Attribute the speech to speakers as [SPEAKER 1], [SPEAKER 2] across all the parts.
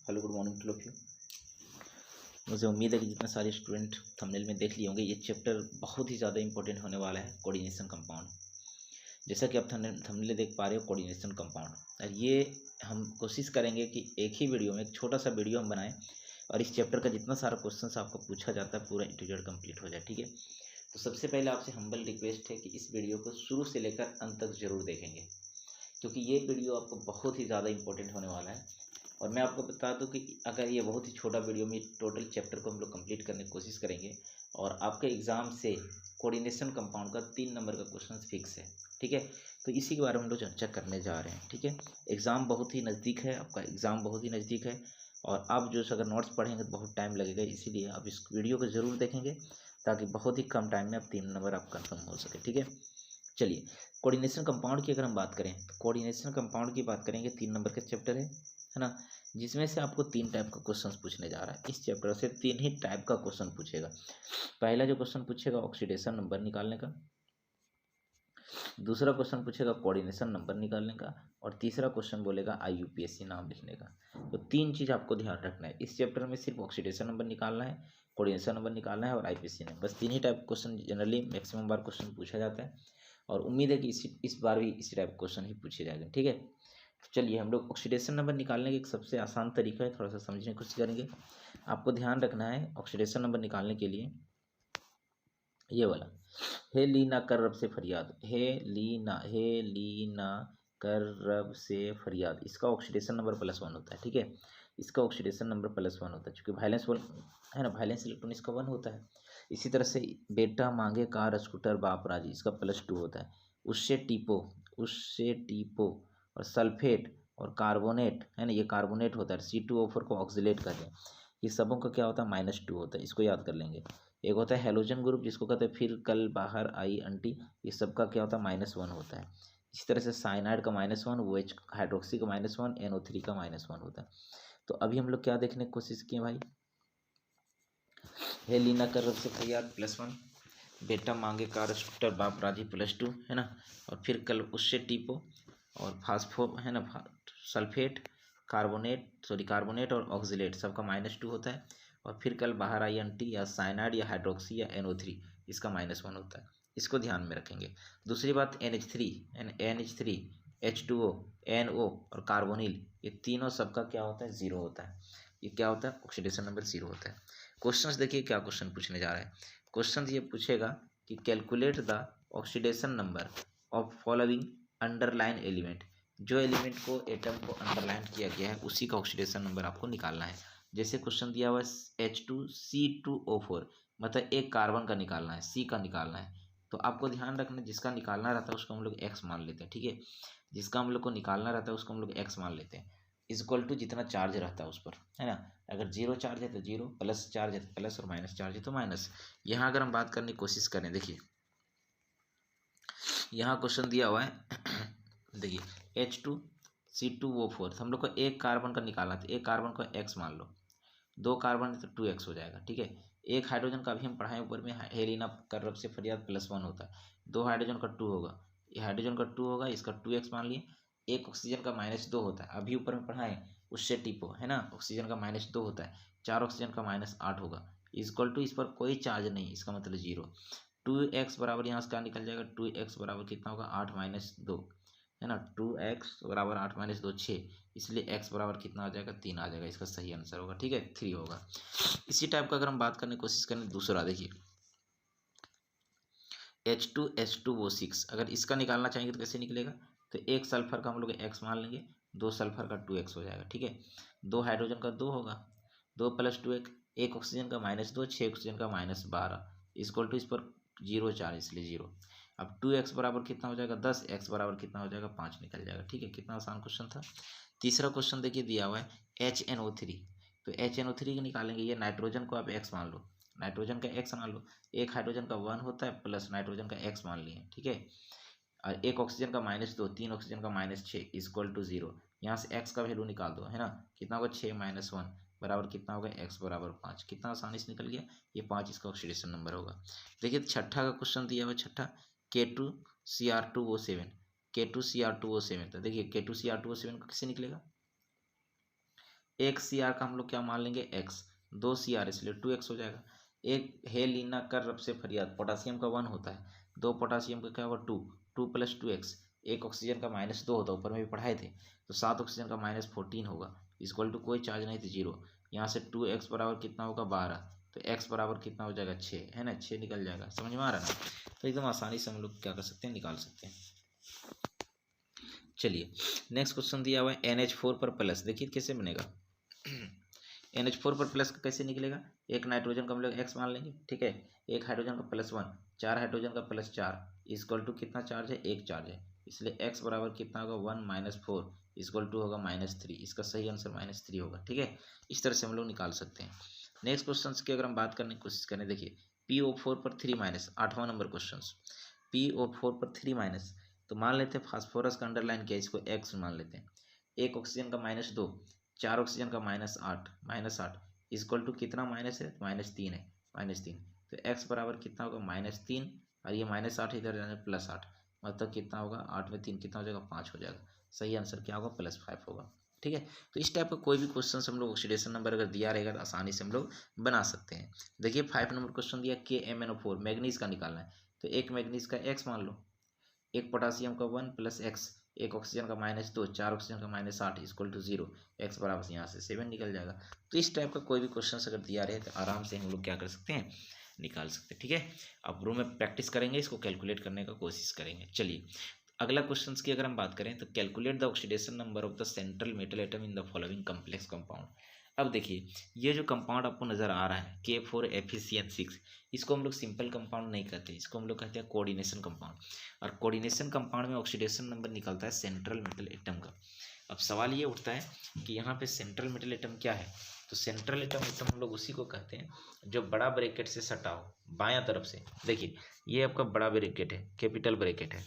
[SPEAKER 1] Hello good morning two of you. मुझे उम्मीद है कि जितने सारे स्टूडेंट थंबनेल में देख लिए होंगे, ये चैप्टर बहुत ही ज़्यादा इंपॉर्टेंट होने वाला है, कोऑर्डिनेशन कंपाउंड। जैसा कि आप थंबनेल देख पा रहे हो, कोऑर्डिनेशन कंपाउंड। और ये हम कोशिश करेंगे कि एक ही वीडियो में एक छोटा सा वीडियो हम बनाएं और इस चैप्टर का जितना सारा क्वेश्चन आपको पूछा जाता है पूरा इंटीरियर कंप्लीट हो जाए। ठीक है, तो सबसे पहले आपसे हम्बल रिक्वेस्ट है कि इस वीडियो को शुरू से लेकर अंत तक जरूर देखेंगे, क्योंकि ये वीडियो आपको बहुत ही ज़्यादा इंपॉर्टेंट होने वाला है। और मैं आपको बता दूं कि अगर ये बहुत ही छोटा वीडियो में टोटल चैप्टर को हम लोग कंप्लीट करने की कोशिश करेंगे और आपके एग्ज़ाम से कोऑर्डिनेशन कंपाउंड का 3 नंबर का क्वेश्चन फिक्स है। ठीक है, तो इसी के बारे में हम लोग चर्चा करने जा रहे हैं। ठीक है, एग्ज़ाम बहुत ही नज़दीक है, आपका एग्ज़ाम बहुत ही नज़दीक है और आप जो अगर नोट्स पढ़ेंगे तो बहुत टाइम लगेगा, इसीलिए आप इस वीडियो को ज़रूर देखेंगे ताकि बहुत ही कम टाइम में आप 3 नंबर आप कन्फर्म हो सके। ठीक है, चलिए कोऑर्डिनेशन कंपाउंड की अगर हम बात करें तो कोऑर्डिनेशन कंपाउंड की बात करेंगे, 3 नंबर का चैप्टर है ना, जिसमें से आपको 3 टाइप का क्वेश्चन पूछने जा रहा है। इस चैप्टर से 3 ही टाइप का क्वेश्चन पूछेगा। पहला जो क्वेश्चन पूछेगा ऑक्सीडेशन नंबर निकालने का, दूसरा क्वेश्चन पूछेगा कोऑर्डिनेशन नंबर निकालने का और तीसरा क्वेश्चन बोलेगा IUPAC नाम लिखने का। तो 3 चीज़ आपको ध्यान रखना है। इस चैप्टर में सिर्फ ऑक्सीडेशन नंबर निकालना है, कोऑर्डिनेशन नंबर निकालना है और IUPAC नंबर, बस 3 ही टाइप क्वेश्चन जनरली मैक्सिमम बार क्वेश्चन पूछा जाता है और उम्मीद है कि इस बार भी इसी टाइप क्वेश्चन ही पूछे जाएंगे। ठीक है, चलिए हम लोग ऑक्सीडेशन नंबर निकालने का एक सबसे आसान तरीका है, थोड़ा सा समझने की कोशिश करेंगे। आपको ध्यान रखना है ऑक्सीडेशन नंबर निकालने के लिए ये वाला, हे लीना कर रब से फरियाद, हे लीना कर रब से फरियाद, इसका ऑक्सीडेशन नंबर +1 होता है। ठीक है, इसका ऑक्सीडेशन नंबर +1 होता है, चूँकि वायलेंस है ना, वायलेंस इलेक्ट्रॉन इसका 1 होता है। इसी तरह से बेटा मांगे कार स्कूटर बाप राजी, इसका +2 होता है। उससे टीपो और सल्फेट और कार्बोनेट है ना, ये कार्बोनेट होता है। C2O4 को ऑक्सीलेट कहते हैं। ये सबों का क्या होता है, -2 होता है, इसको याद कर लेंगे। एक होता है हेलोजन ग्रुप जिसको कहते हैं फिर कल बाहर आई आंटी, ये सबका क्या होता है, -1 होता है। इसी तरह से साइनाइड का -1, OH हाइड्रोक्सी का -1, NO3 का -1 होता है। तो अभी हम लोग क्या देखने की कोशिश किए भाई, हे लीना कर रब से फरियाद +1, बेटा मांगे कार स्कूटर बाप राजी +2 है ना, और फिर कल उससे टीपो और फास्फो है ना, सल्फेट कार्बोनेट और ऑक्सीलेट सबका -2 होता है। और फिर कल बाहर आई आंटी या साइनाइड या हाइड्रोक्सी या NO3, इसका -1 होता है। इसको ध्यान में रखेंगे। दूसरी बात NH3 H2O NO और कार्बोनिल, ये तीनों सबका क्या होता है, 0 होता है। ये क्या होता है, ऑक्सीडेशन नंबर 0 होता है। क्वेश्चंस देखिए क्या क्वेश्चन पूछने जा रहा है। क्वेश्चन ये पूछेगा कि calculate the oxidation number of following underline element, जो एलिमेंट को एटम को अंडरलाइन किया गया है उसी का ऑक्सीडेशन नंबर आपको निकालना है। जैसे क्वेश्चन दिया हुआ है H2C2O4, मतलब एक कार्बन का निकालना है, C का निकालना है। तो आपको ध्यान रखना, जिसका निकालना रहता है उसको हम लोग X मान लेते हैं। ठीक है, जिसका हम लोग को निकालना रहता है उसको हम लोग X मान लेते हैं, इक्वल टू जितना चार्ज रहता है उस पर, है ना। अगर 0 चार्ज है तो 0, प्लस चार्ज है तो प्लस और माइनस चार्ज है तो माइनस। यहाँ अगर हम बात करने की कोशिश करें, देखिए यहाँ क्वेश्चन दिया हुआ है देखिए H2C2O4, हम लोग को एक कार्बन का निकालना था, एक कार्बन को X मान लो, 2 कार्बन है तो 2X हो जाएगा। ठीक है, एक हाइड्रोजन का भी हम पढ़ाएं ऊपर में, हेलिना कर रब से फरियाद +1 होता है, 2 हाइड्रोजन का 2 होगा, ये हाइड्रोजन का 2 होगा, इसका 2X मान लिए। एक ऑक्सीजन का -2 होता है, अभी ऊपर में पढ़ाएं उससे टिपो है ना, ऑक्सीजन का -2 होता है, 4 ऑक्सीजन का -8 होगा, इक्वल टू इस पर कोई चार्ज नहीं, इसका मतलब 0। 2X बराबर यहाँ से क्या निकल जाएगा, 2X बराबर कितना होगा, 8-2 है ना, 2X बराबर 8-2 6, इसलिए X बराबर कितना आ जाएगा, 3 आ जाएगा, इसका सही आंसर होगा। ठीक है, 3 होगा। इसी टाइप का अगर हम बात करने की कोशिश करें, दूसरा देखिए H2H2O6, अगर इसका निकालना चाहेंगे तो कैसे निकलेगा, तो एक सल्फर का हम लोग X मान लेंगे, 2 सल्फर का 2X हो जाएगा। ठीक है, 2 हाइड्रोजन का 2 होगा, 2 + 2 एक ऑक्सीजन का -2, 6 ऑक्सीजन का -12, इक्वल टू इस पर 0 चार्ज इसलिए 0। अब 2X बराबर कितना हो जाएगा, 10, X बराबर कितना हो जाएगा, 5 निकल जाएगा। ठीक है, कितना आसान क्वेश्चन था। तीसरा क्वेश्चन देखिए दिया हुआ है HNO3, तो HNO3 निकालेंगे, ये नाइट्रोजन को आप X मान लो, नाइट्रोजन का X मान लो, एक हाइड्रोजन का 1 होता है प्लस नाइट्रोजन का X मान लिए। ठीक है, और एक ऑक्सीजन का -2, 3 ऑक्सीजन का -6 इक्वल टू 0। यहाँ से X का वैल्यू निकाल दो, है ना, कितना होगा, 6 - 1 बराबर कितना होगा, X बराबर 5, कितना आसानी से निकल गया, ये 5 इसका ऑक्सीडेशन नंबर होगा। देखिए छठा का क्वेश्चन दिया हुआ, छठा K2Cr2O7, तो देखिए K2Cr2O7 का कैसे निकलेगा, एक CR का हम लोग क्या मान लेंगे x, 2 CR इसलिए 2x हो जाएगा। एक हे लीना कर रब से फरियाद, पोटासियम का 1 होता है, 2 पोटासियम का क्या होगा 2, 2 + 2x, एक ऑक्सीजन का -2 होता है, ऊपर में भी पढ़ाए थे, तो 7 ऑक्सीजन का -14 होगा, इक्वल टू कोई चार्ज नहीं तो 0। यहाँ से 2x बराबर कितना होगा 12, तो x बराबर कितना हो जाएगा 6, है ना, 6 निकल जाएगा। समझ में आ रहा है ना? तो एकदम आसानी से हम लोग क्या कर सकते हैं, निकाल सकते हैं। चलिए नेक्स्ट क्वेश्चन दिया हुआ है NH4 पर प्लस, देखिए कैसे बनेगा। NH4 पर प्लस कैसे निकलेगा, एक नाइट्रोजन का हम लोग x मान लेंगे, ठीक है, एक हाइड्रोजन का +1, 4 हाइड्रोजन का +4 इक्वल टू कितना चार्ज है, एक चार्ज है, इसलिए x बराबर कितना होगा 1 - 4 इक्वल टू होगा -3, इसका सही आंसर -3 होगा, ठीक है। इस तरह से हम लोग निकाल सकते हैं। नेक्स्ट क्वेश्चन की अगर हम बात करने की कोशिश करें, देखिए PO4 पर 3 - 8वां नंबर क्वेश्चन, PO4 पर 3 तो मान लेते हैं फास्फोरस का अंडरलाइन किया, इसको x मान लेते हैं, एक ऑक्सीजन का -2, 4 ऑक्सीजन का -8 इक्वल टू कितना माइनस है, -3 है, -3, तो x बराबर कितना होगा -3, और ये -8 इधर जाने +8, मतलब कितना होगा 8 में 3 कितना हो जाएगा 5 हो जाएगा। सही आंसर क्या होगा +5 होगा, ठीक है। तो इस टाइप का कोई भी क्वेश्चन हम लोग ऑक्सीडेशन नंबर अगर दिया रहेगा तो आसानी से हम लोग बना सकते हैं। देखिए 5 नंबर क्वेश्चन दिया KMnO4 मैग्नीज का निकालना है, तो एक मैग्नीज का x मान लो, एक पोटासियम का 1 + x, एक ऑक्सीजन का -2, 4 ऑक्सीजन का -8 इक्वल टू 0, x बराबर यहाँ से 7 निकल जाएगा। तो इस टाइप का कोई भी क्वेश्चन अगर दिया रहे तो आराम से हम लोग क्या कर सकते हैं, निकाल सकते हैं, ठीक है। अब रूम में प्रैक्टिस करेंगे, इसको कैलकुलेट करने का कोशिश करेंगे। चलिए अगला क्वेश्चन की अगर हम बात करें तो calculate the oxidation number of the central metal atom in the following complex compound. अब देखिए ये जो कंपाउंड आपको नजर आ रहा है K4FeCN6, इसको हम लोग सिंपल कंपाउंड नहीं कहते, इसको हम लोग कहते हैं कोऑर्डिनेशन कंपाउंड, और कोऑर्डिनेशन कंपाउंड में ऑक्सीडेशन नंबर निकलता है सेंट्रल मेटल एटम का। अब सवाल ये उठता है कि यहाँ पे सेंट्रल मेटल एटम क्या है, तो सेंट्रल एटम हम लोग उसी को कहते हैं जो बड़ा ब्रैकेट से सटा हो बायां तरफ से। देखिए ये आपका बड़ा ब्रैकेट है, कैपिटल ब्रैकेट है,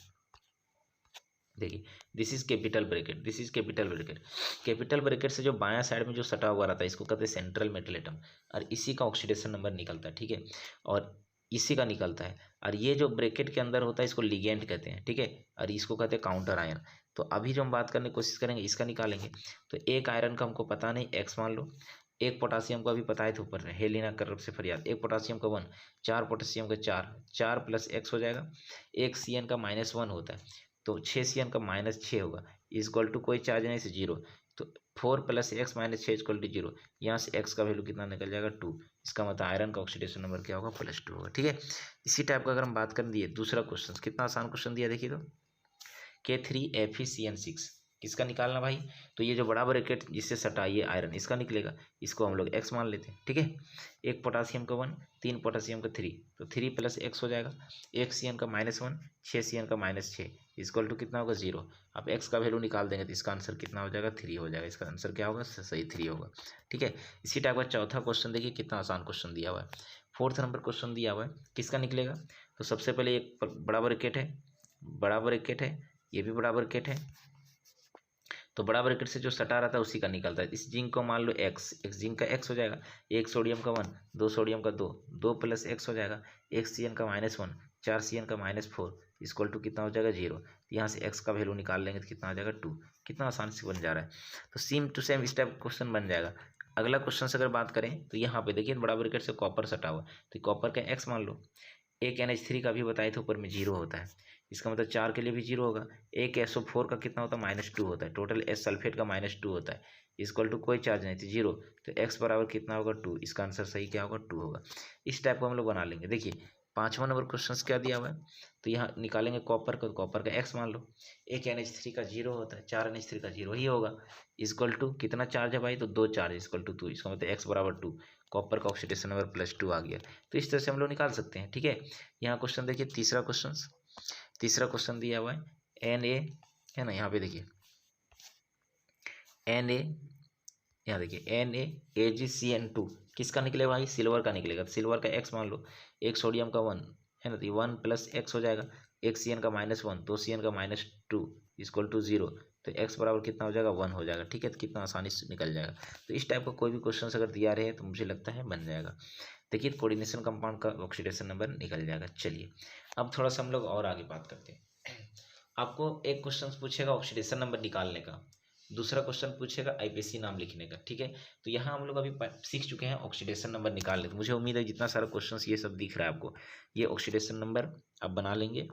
[SPEAKER 1] देखिए this is capital bracket, this is capital bracket, capital bracket से जो बायां साइड में जो सटा हुआ रहता है इसको कहते हैं सेंट्रल मेटल एटम, और इसी का ऑक्सीडेशन नंबर निकलता है, ठीक है, और इसी का निकलता है। और ये जो ब्रैकेट के अंदर होता है इसको लिगेंड कहते हैं, ठीक है, और इसको कहते हैं काउंटर आयन। तो अभी जो हम बात करने की कोशिश करेंगे इसका निकालेंगे, तो एक आयरन का हमको पता नहीं x मान लो, एक पोटासियम का भी पता है, तो ऊपर हेलिना करब से फरियाद, एक पोटासियम का 1, 4 पोटासियम का 4, 4 + x हो जाएगा, एक CN का -1 होता है, तो 6 CN का -6 होगा, इक्वल टू कोई चार्ज नहीं से 0, तो 4 + x - 6 इक्वल टू 0, यहाँ से x का वैल्यू कितना निकल जाएगा 2, इसका मतलब आयरन का ऑक्सीडेशन नंबर क्या होगा +2 होगा, ठीक है। इसी टाइप का अगर हम बात कर दिए दूसरा क्वेश्चन, कितना आसान क्वेश्चन दिया देखिए, तो K3FeCN6 किसका निकालना भाई, तो ये जो बड़ा ब्रैकेट जिससे सटा ये आयरन इसका निकलेगा, इसको हम लोग x मान लेते हैं, ठीक है। एक पोटासियम का 1, 3 पोटासियम का 3, तो 3 + x हो जाएगा, एक CN का -1, 6 CN का -6 इक्वल टू कितना होगा 0। अब x का वैल्यू निकाल देंगे तो इसका आंसर कितना हो जाएगा 3 हो जाएगा, इसका आंसर क्या होगा सही 3 होगा, ठीक है। इसी टाइप का चौथा क्वेश्चन देखिए कितना आसान क्वेश्चन दिया हुआ है, 4th नंबर क्वेश्चन दिया हुआ है, किसका निकलेगा, तो सबसे पहले एक बड़ा ब्रैकेट है, बड़ा ब्रैकेट है, ये भी बड़ा ब्रैकेट है, तो बड़ा ब्रैकेट से जो सटा रहता है उसी का निकलता है। इस जिंक को मान लो x, एक जिंक का x हो जाएगा, एक सोडियम का 1, 2 सोडियम का 2, 2 + x हो जाएगा, एक CN का -1, 4 CN का -4 इक्वल टू कितना हो जाएगा 0, तो यहाँ से x का वैल्यू निकाल लेंगे तो कितना हो जाएगा 2, कितना आसान से बन जा रहा है। तो सेम टू सेम इस टाइप क्वेश्चन बन जाएगा। अगला क्वेश्चन से अगर बात करें तो यहाँ पे देखिए बड़ा ब्रैकेट से कॉपर सटा हुआ, तो कॉपर का x मान लो, एक NH3 का भी बताए थे ऊपर में 0 होता है, इसका मतलब 4 के लिए भी 0 होगा, एक SO4 का कितना होता है -2 होता है, टोटल S सल्फेट का -2 होता है, इक्वल टू कोई चार्ज नहीं थी 0, तो x बराबर कितना होगा 2, इसका आंसर सही क्या होगा 2 होगा। इस टाइप को हम लोग बना लेंगे। देखिए 5वां नंबर क्वेश्चन क्या दिया हुआ है, तो यहाँ निकालेंगे कॉपर का, कॉपर का x मान लो, एक NH3 का 0 होता है, 4 NH3 का 0 ही होगा, इक्वल टू कितना चार्ज है भाई, तो 2 चार्ज इक्वल टू 2, इसका मतलब x बराबर 2, कॉपर का ऑक्सीडेशन नंबर +2 आ गया। तो इस तरह से हम लोग निकाल सकते हैं, ठीक है। यहाँ क्वेश्चन देखिए तीसरा क्वेश्चन दिया हुआ है Na है ना, यहाँ पे देखिए Na, यहाँ देखिए NaAgCN2 किसका निकलेगा भाई, सिल्वर का निकलेगा, तो सिल्वर का x मान लो, एक सोडियम का 1 है ना, तो 1 + x हो जाएगा, एक CN का -1, 2 CN का -2 इक्वल टू 0, तो x बराबर कितना हो जाएगा 1 हो जाएगा, ठीक है, तो कितना आसानी से निकल जाएगा। तो इस टाइप का कोई भी क्वेश्चन अगर दिया रहे तो मुझे लगता है बन जाएगा। देखिए कोऑर्डिनेशन कंपाउंड का ऑक्सीडेशन नंबर निकल जाएगा। चलिए अब थोड़ा सा हम लोग और आगे बात करते हैं। आपको एक क्वेश्चन पूछेगा ऑक्सीडेशन नंबर निकालने का, दूसरा क्वेश्चन पूछेगा आईपीएसी नाम लिखने का, ठीक है। तो यहाँ हम लोग अभी सीख चुके हैं ऑक्सीडेशन नंबर निकाल लेते। मुझे उम्मीद है जितना सारा क्वेश्चन ये सब दिख रहा है आपको, ये ऑक्सीडेशन नंबर आप बना लेंगे,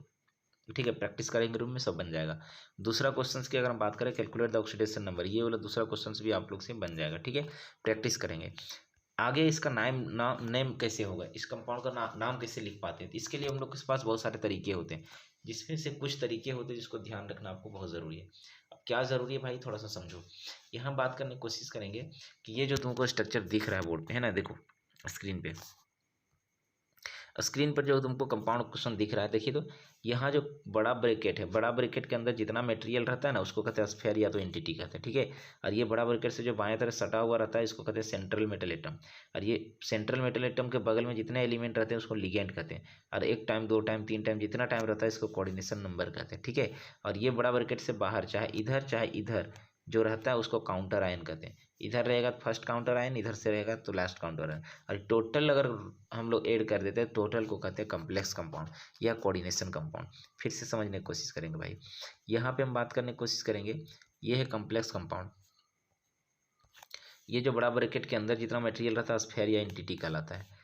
[SPEAKER 1] ठीक है। प्रैक्टिस करेंगे रूम में सब बन जाएगा। दूसरा क्वेश्चन की अगर हम बात करें, कैलकुलेट द ऑक्सीडेशन नंबर, ये वाला दूसरा क्वेश्चन भी आप लोग से बन जाएगा, ठीक है। प्रैक्टिस करेंगे। आगे इसका नेम कैसे होगा, इस कंपाउंड का नाम कैसे लिख पाते हैं, तो इसके लिए हम लोग के पास बहुत सारे तरीके होते हैं, जिसमें से कुछ तरीके होते हैं जिसको ध्यान रखना आपको बहुत ज़रूरी है। अब क्या ज़रूरी है भाई, थोड़ा सा समझो। यहाँ बात करने की कोशिश करेंगे कि ये जो तुमको स्ट्रक्चर दिख रहा है बोर्ड पे, है ना, देखो स्क्रीन पे, स्क्रीन पर जो तुमको कंपाउंड क्वेश्चन दिख रहा है, देखिए तो यहाँ जो बड़ा ब्रैकेट है, बड़ा ब्रैकेट के अंदर जितना मटेरियल रहता है ना, उसको कहते हैं स्फीयर या तो एंटिटी कहते हैं, ठीक है। और ये बड़ा ब्रैकेट से जो बाएं तरफ सटा हुआ रहता है, इसको कहते हैं सेंट्रल मेटल एटम। और ये सेंट्रल मेटल एटम के बगल में जितने एलिमेंट रहते हैं उसको लिगेंड कहते हैं। और एक टाइम, दो टाइम, तीन टाइम, जितना टाइम रहता है इसको कोऑर्डिनेशन नंबर कहते हैं, ठीक है। और ये बड़ा ब्रैकेट से बाहर चाहे इधर जो रहता है उसको काउंटर आयन कहते हैं। इधर रहेगा तो फर्स्ट काउंटर आयन, इधर से रहेगा तो लास्ट काउंटर आयन। और टोटल अगर हम लोग ऐड कर देते हैं, टोटल को कहते हैं कम्प्लेक्स कंपाउंड या कोऑर्डिनेशन कंपाउंड। फिर से समझने की कोशिश करेंगे भाई। यहाँ पे हम बात करने की कोशिश करेंगे, ये है कम्प्लेक्स कंपाउंड। ये जो बड़ा ब्रैकेट के अंदर जितना मटेरियल रहता है स्फीयर या एंटिटी कहलाता है।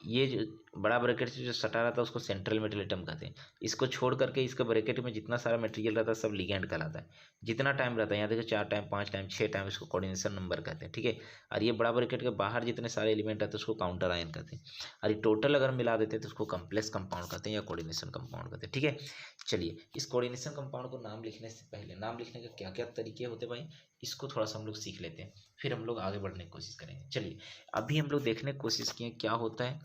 [SPEAKER 1] ये जो बड़ा ब्रैकेट से जो सटा रहता है उसको सेंट्रल मेटल एटम कहते हैं। इसको छोड़ करके इसके ब्रैकेट में जितना सारा मटेरियल रहता है सब लिगेंड कहलाता है। जितना टाइम रहता है, यहाँ देखो 4 टाइम, 5 टाइम, 6 टाइम, इसको कोऑर्डिनेशन नंबर कहते हैं, ठीक है। और ये बड़ा ब्रैकेट के बाहर जितने सारे एलिमेंट रहते हैं उसको काउंटर आयन कहते हैं। और ये टोटल अगर मिला देते हैं तो उसको कम्प्लेक्स कंपाउंड कहते हैं या कोऑर्डिनेशन कंपाउंड कहते हैं, ठीक है। चलिए, इस कोऑर्डिनेशन कंपाउंड को नाम लिखने से पहले, नाम लिखने के क्या क्या तरीके होते हैं भाई, इसको थोड़ा सा हम लोग सीख लेते हैं, फिर हम लोग आगे बढ़ने की कोशिश करेंगे। चलिए, अभी हम लोग देखने की कोशिश किए क्या होता है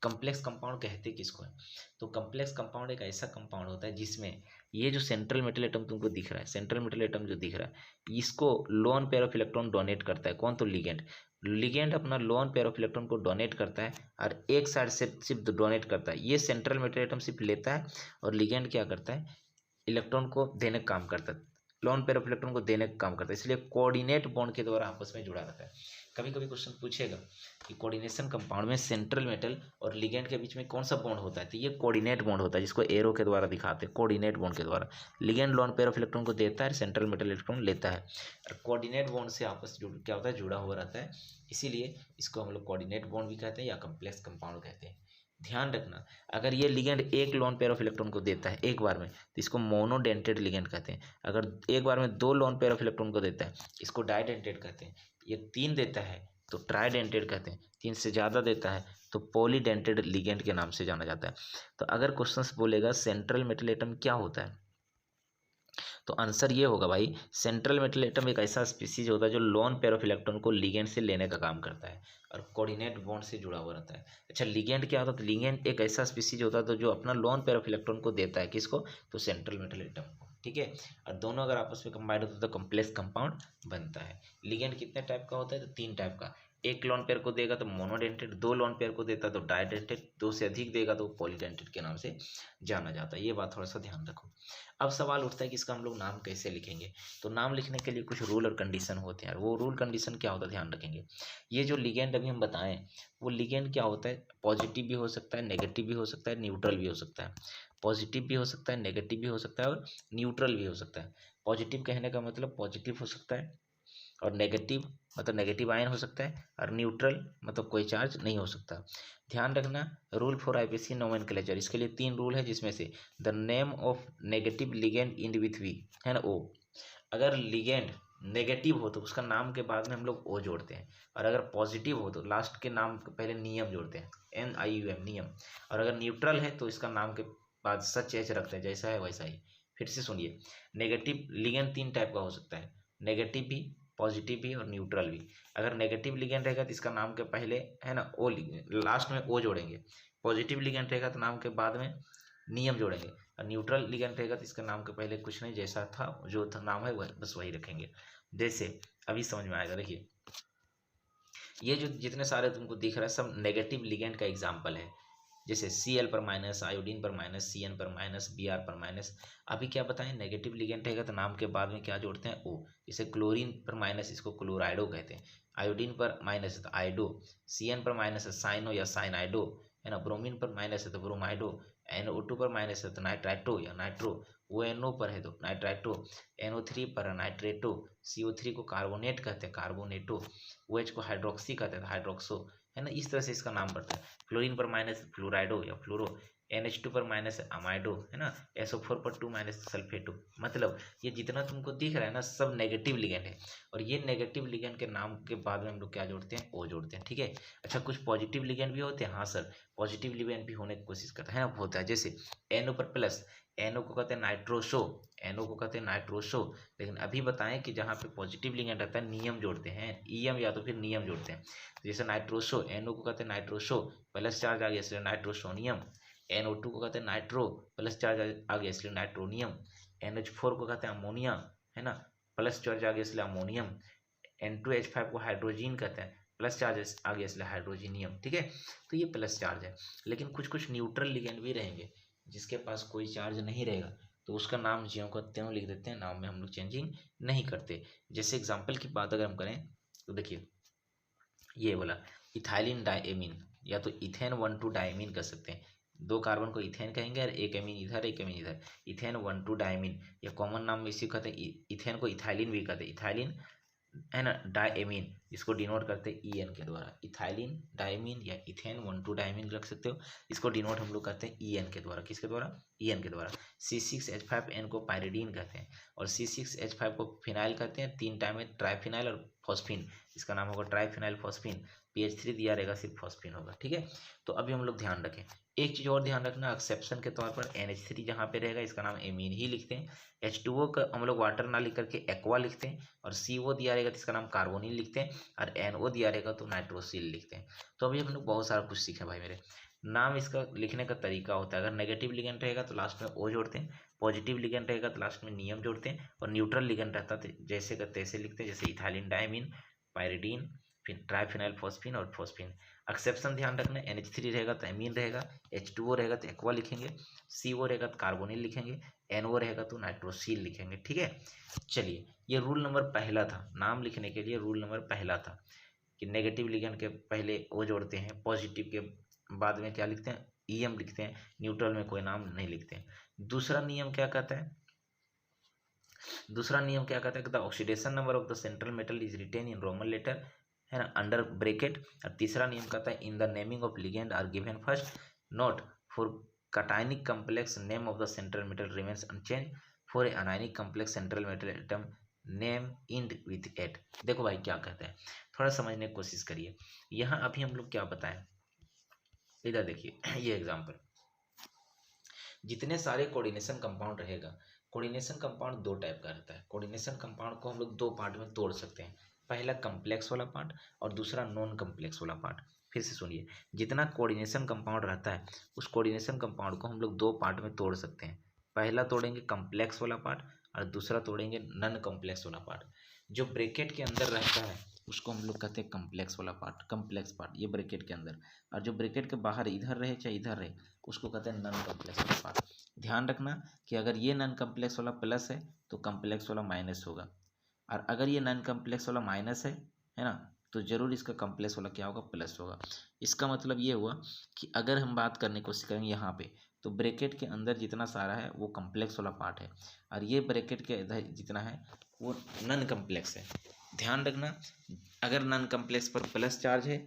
[SPEAKER 1] कम्प्लेक्स कंपाउंड कहते किसको है। तो कम्प्लेक्स कंपाउंड एक ऐसा कंपाउंड होता है जिसमें ये जो सेंट्रल मेटल एटम तुमको दिख रहा है, सेंट्रल मेटल एटम जो दिख रहा है, इसको loan pair of electron donate करता है। कौन, तो लिगेंड। लिगेंड अपना लोन पेयर ऑफ इलेक्ट्रॉन को डोनेट करता है और एक साइड से सिर्फ डोनेट करता है। ये सेंट्रल मेटल एटम सिर्फ लेता है और लिगेंड क्या करता है, इलेक्ट्रॉन को देने का काम करता है, लोन पेयर ऑफ इलेक्ट्रॉन को देने का काम करता है। इसलिए कोऑर्डिनेट बॉन्ड के द्वारा आपस में जुड़ा रहता है। कभी कभी क्वेश्चन पूछेगा कि कोऑर्डिनेशन कंपाउंड में सेंट्रल मेटल और लिगेंड के बीच में कौन सा बॉन्ड होता है, तो ये कोऑर्डिनेट बॉन्ड होता है, जिसको एरो के द्वारा दिखाते हैं। कोऑर्डिनेट बॉन्ड के द्वारा ligand loan pair of electron को देता है, सेंट्रल मेटल इलेक्ट्रॉन लेता है। और कोऑर्डिनेट बॉन्ड से आपस क्या होता है, जुड़ा हुआ रहता है। इसीलिए इसको हम लोग कोऑर्डिनेट बॉन्ड भी कहते हैं या कम्प्लेक्स कंपाउंड कहते हैं। ध्यान रखना, अगर ये लिगेंड एक लोन पेयर ऑफ इलेक्ट्रॉन को देता है एक बार में, तो इसको मोनोडेंटेड लिगेंड कहते हैं। अगर एक बार में 2 लोन पेयर ऑफ इलेक्ट्रॉन को देता है, इसको डाइडेंटेड कहते हैं। ये 3 देता है तो ट्राइडेंटेड कहते हैं। 3 से ज़्यादा देता है तो पॉलीडेंटेड लिगेंड के नाम से जाना जाता है। तो अगर क्वेश्चंस बोलेगा सेंट्रल मेटल एटम क्या होता है, तो आंसर ये होगा भाई, सेंट्रल मेटल एटम एक ऐसा स्पीसीज होता है जो लोन पेयर ऑफ इलेक्ट्रॉन को लिगेंड से लेने का काम करता है और कोऑर्डिनेट बॉन्ड से जुड़ा हुआ रहता है। अच्छा, लिगेंड क्या होता है, तो लिगेंड एक ऐसा स्पीसीज होता है तो जो अपना लोन पेयर ऑफ इलेक्ट्रॉन को देता है, किसको, तो सेंट्रल मेटल एटम को, ठीक है। और दोनों अगर आपस में कंबाइंड होते हैं तो कम्प्लेक्स कंपाउंड बनता है। लिगेंड कितने टाइप का होता है, तो 3 टाइप का। एक लोन पेयर को देगा तो मोनोडेंटेड, 2 लोन पेयर को देता तो डाइडेंटेड, 2 से अधिक देगा तो पॉलीडेंटेड के नाम से जाना जाता है। ये बात थोड़ा सा ध्यान रखो। अब सवाल उठता है कि इसका हम लोग नाम कैसे लिखेंगे। तो नाम लिखने के लिए कुछ रूल और कंडीशन होते हैं, वो रूल कंडीशन क्या होता है ध्यान रखेंगे। ये जो लिगेंड अभी हम बताएं, वो लिगेंड क्या होता है, पॉजिटिव भी हो सकता है, नेगेटिव भी हो सकता है, न्यूट्रल भी हो सकता है। पॉजिटिव भी हो सकता है, नेगेटिव भी हो सकता है और न्यूट्रल भी हो सकता है। पॉजिटिव कहने का मतलब पॉजिटिव हो सकता है, और नेगेटिव मतलब नेगेटिव आयन हो सकता है, और न्यूट्रल मतलब कोई चार्ज नहीं हो सकता। ध्यान रखना, रूल फॉर आईपीसी नोमेनक्लेचर, इसके लिए 3 रूल है, जिसमें से the name of negative ligand end with V, है ना, ओ। अगर लिगेंड नेगेटिव हो तो उसका नाम के बाद में हम लोग ओ जोड़ते हैं, और अगर पॉजिटिव हो तो लास्ट के नाम के पहले नियम जोड़ते हैं, NIUM, नियम। और अगर न्यूट्रल है तो इसका नाम के बाद सच एच रखते हैं, जैसा है वैसा ही। फिर से सुनिए, नेगेटिव लिगेंड 3 टाइप का हो सकता है, नेगेटिव भी, पॉजिटिव भी और न्यूट्रल भी। अगर नेगेटिव लिगेंड रहेगा तो इसका नाम के पहले, है ना, ओ, लास्ट में ओ जोड़ेंगे। पॉजिटिव लिगेंड रहेगा तो नाम के बाद में नियम जोड़ेंगे, और न्यूट्रल लिगेंड रहेगा तो इसका नाम के पहले कुछ नहीं, जैसा था जो था नाम है वह बस वही रखेंगे। जैसे अभी समझ में आएगा, देखिए ये जो जितने सारे तुमको दिख रहा है सब नेगेटिव लिगेंड का एग्जाम्पल है। जैसे Cl पर माइनस, आयोडीन पर माइनस, Cn पर माइनस, Br पर माइनस। अभी क्या बताएं, नेगेटिव लिगेंड रहेगा तो नाम के बाद में क्या जोड़ते हैं, O। जैसे क्लोरीन पर माइनस, इसको क्लोराइडो कहते हैं। आयोडीन पर माइनस है तो आइडो, Cn पर माइनस है साइनो या साइनाइडो, है ना। ब्रोमीन पर माइनस है तो ब्रोमाइडो, NO2 पर माइनस है तो नाइट्राइटो या नाइट्रो, वो NO पर है तो नाइट्राइटो, NO3 पर है नाइट्रेटो, CO3 को कार्बोनेट कहते हैं कार्बोनेटो, OH को हाइड्रोक्सी कहते हैं हाइड्रोक्सो, है ना। इस तरह से इसका नाम पड़ता है। फ्लोरीन पर माइनस फ्लोराइडो या फ्लोरो, NH2 पर माइनस अमाइडो, है ना। SO4 पर 2 माइनस सल्फेटो। मतलब ये जितना तुमको दिख रहा है ना सब नेगेटिव लिगेंड है, और ये नेगेटिव लिगेंड के नाम के बाद में हम लोग क्या जोड़ते हैं, O जोड़ते हैं, ठीक है। अच्छा, कुछ पॉजिटिव लिगेंड भी होते हैं, हाँ सर, पॉजिटिव लिगेंड भी होने की कोशिश करता है ना, होता है। जैसे NO पर प्लस, NO को कहते हैं नाइट्रोसो, NO को कहते हैं नाइट्रोसो। लेकिन अभी बताएं कि जहाँ पे पॉजिटिव लिगेंड रहता है नियम जोड़ते हैं, EM या तो फिर नियम जोड़ते हैं। तो जैसे नाइट्रोसो, NO को कहते हैं नाइट्रोसो, प्लस चार्ज आ गया इसलिए नाइट्रोसोनियम। NO2 को कहते हैं नाइट्रो, प्लस चार्ज आ गया इसलिए नाइट्रोनियम। NH4 को कहते हैं अमोनिया, है ना, प्लस चार्ज आ गया इसलिए अमोनियम। N2H5 को हाइड्रोजीन कहते हैं, प्लस चार्ज आ गया इसलिए हाइड्रोजीनियम, ठीक है। तो ये प्लस चार्ज है। लेकिन कुछ कुछ न्यूट्रल लिगेंड भी रहेंगे, जिसके पास कोई चार्ज नहीं रहेगा तो उसका नाम ज्यों का त्यों लिख देते हैं, नाम में हम लोग चेंजिंग नहीं करते। जैसे एग्जाम्पल की बात अगर हम करें तो देखिए ये बोला इथाइलिन डाइएमीन, या तो इथेन 1,2 डाइमीन कर सकते हैं। दो कार्बन को इथेन कहेंगे और एक एमीन इधर एक एमीन इधर, इथेन 1,2 डाइमीन, या कॉमन नाम में इसी कहते हैं। इथेन को इथाइलिन भी कहते हैं, इथाइलिन, है ना, डाइएमीन, इसको डिनोट करते हैं EN के द्वारा। इथाइलिन डाइमीन या इथेन 1,2 डाइमीन रख सकते हो। इसको डिनोट हम लोग करते हैं EN के द्वारा। किसके द्वारा, EN के द्वारा। C6H5N को पायरिडीन कहते हैं, और C6H5 को फिनाइल कहते हैं। 3 टाइम में ट्राइफिनाइल और फॉस्फिन, इसका नाम होगा ट्राइफिनाइल फॉस्फिन। PH3 दिया रहेगा, सिर्फ फॉस्फिन होगा, ठीक है। तो अभी हम लोग ध्यान रखें, एक चीज़ और ध्यान रखना, एक्सेप्शन के तौर पर NH3 जहाँ पे रहेगा इसका नाम एमीन ही लिखते हैं। H2O का हम लोग वाटर ना लिख करके एक्वा लिखते हैं, और CO दिया रहेगा तो इसका नाम कार्बोनिल लिखते हैं, और NO दिया रहेगा तो नाइट्रोसिल लिखते हैं। तो अभी हम लोग बहुत सारा कुछ सीखे भाई मेरे। नाम इसका लिखने का तरीका होता है, अगर नेगेटिव लिगेंड रहेगा तो लास्ट में O जोड़ते हैं, पॉजिटिव लिगेंड रहेगा तो लास्ट में नियम जोड़ते हैं, और न्यूट्रल लिगेंड रहता है जैसे का तैसे लिखते हैं, जैसे इथाइलिन डाइमीन, पायरिडीन, फिर ट्राइफिनाइल फॉस्फिन और फॉस्फिन। एक्सेप्शन ध्यान रखना, NH3 रहेगा तो एमीन रहेगा, H2O रहेगा तो एक्वा लिखेंगे, CO रहेगा तो कार्बोनिल लिखेंगे, NO रहेगा तो नाइट्रोसिल लिखेंगे, ठीक है। चलिए, ये रूल नंबर पहला था, नाम लिखने के लिए रूल नंबर पहला था कि नेगेटिव लिगेंड के पहले O जोड़ते हैं, पॉजिटिव के बाद में क्या लिखते हैं, EM लिखते हैं, न्यूट्रल में कोई नाम नहीं लिखते हैं। दूसरा नियम क्या कहता है, दूसरा नियम क्या कहता है, the oxidation number of the central metal is written in Roman letter, है ना, अंडर ब्रेकेट। और तीसरा नियम कहता है in the naming of ligand are given first note for cationic complex name of the central metal remains unchanged for a anionic complex central metal atom name end with at। देखो भाई क्या कहते हैं, थोड़ा समझने की कोशिश करिए। यहाँ अभी हम लोग क्या बताएं, इधर देखिए ये एग्जांपल, जितने सारे कोऑर्डिनेशन कंपाउंड रहेगा, कोऑर्डिनेशन कंपाउंड दो टाइप का रहता है। कोऑर्डिनेशन कंपाउंड को हम लोग दो पार्ट में तोड़ सकते हैं, पहला कम्प्लेक्स वाला पार्ट और दूसरा नॉन कम्प्लेक्स वाला पार्ट। फिर से सुनिए, जितना कोऑर्डिनेशन कंपाउंड रहता है उस कोऑर्डिनेशन कंपाउंड को हम लोग दो पार्ट में तोड़ सकते हैं। पहला तोड़ेंगे कम्प्लेक्स वाला पार्ट और दूसरा तोड़ेंगे नॉन कम्प्लेक्स वाला पार्ट। जो ब्रैकेट के अंदर रहता है उसको हम लोग कहते हैं कम्प्लेक्स वाला पार्ट, कम्प्लेक्स पार्ट ये ब्रैकेट के अंदर, और जो ब्रैकेट के बाहर इधर रहे चाहे इधर रहे उसको कहते हैं नॉन कम्प्लेक्स वाला पार्ट। ध्यान रखना कि अगर ये नॉन कम्प्लेक्स वाला प्लस है तो कम्प्लेक्स वाला माइनस होगा, और अगर ये नॉन कम्प्लेक्स वाला माइनस है ना, तो जरूर इसका कम्प्लेक्स वाला क्या होगा, प्लस होगा। इसका मतलब ये हुआ कि अगर हम बात करने की कोशिश करेंगे यहाँ पे, तो ब्रैकेट के अंदर जितना सारा है वो कम्प्लेक्स वाला पार्ट है, और ये ब्रैकेट के इधर जितना है वो नॉन कम्प्लेक्स है। ध्यान रखना, अगर नॉन कम्प्लेक्स पर प्लस चार्ज है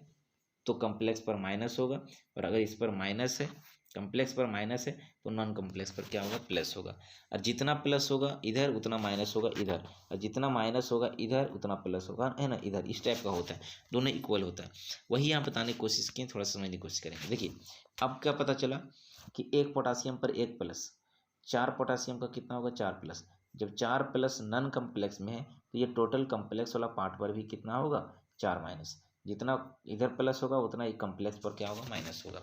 [SPEAKER 1] तो कम्प्लेक्स पर माइनस होगा, और अगर इस पर माइनस है, कम्प्लेक्स पर माइनस है, तो नॉन कम्प्लेक्स पर क्या होगा, प्लस होगा। और जितना प्लस होगा इधर उतना माइनस होगा इधर, और जितना माइनस होगा इधर उतना प्लस होगा, है ना, इधर। इस टाइप का होता है, दोनों इक्वल होता है। वही यहाँ बताने की कोशिश किए, थोड़ा समझने की कोशिश करेंगे। देखिए अब क्या पता चला कि एक पोटासियम पर एक प्लस, 4 पोटासियम का कितना होगा, 4 प्लस। जब 4 प्लस नॉन कम्प्लेक्स में है तो ये टोटल कम्प्लेक्स वाला पार्ट पर भी कितना होगा, 4 माइनस। जितना इधर प्लस होगा उतना ही कम्प्लेक्स पर क्या होगा, माइनस होगा।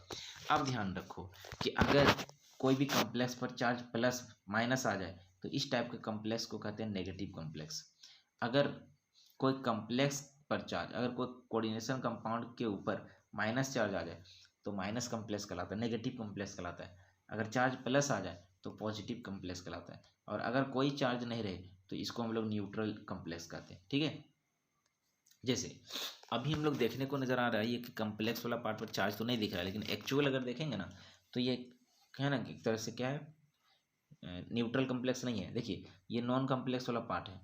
[SPEAKER 1] अब ध्यान रखो कि अगर कोई भी कम्प्लेक्स पर चार्ज प्लस माइनस आ जाए तो इस टाइप के कम्प्लेक्स को कहते हैं नेगेटिव कम्प्लेक्स। अगर कोई कम्प्लेक्स पर चार्ज, अगर कोई कोऑर्डिनेशन कंपाउंड के ऊपर माइनस चार्ज आ जाए तो माइनस कम्प्लेक्स कहलाता है, नेगेटिव कम्प्लेक्स कहलाता है। अगर चार्ज प्लस आ जाए तो पॉजिटिव कम्प्लेक्स कहलाता है, और अगर कोई चार्ज नहीं रहे तो इसको हम लोग न्यूट्रल कम्प्लेक्स कहते हैं, ठीक है। जैसे अभी हम लोग देखने को नज़र आ रहा है ये कि कम्प्लेक्स वाला पार्ट पर चार्ज तो नहीं दिख रहा है, लेकिन एक्चुअल अगर देखेंगे ना तो ये है ना एक तरह से क्या है, न्यूट्रल कम्प्लेक्स नहीं है। देखिए ये नॉन कम्प्लेक्स वाला पार्ट है,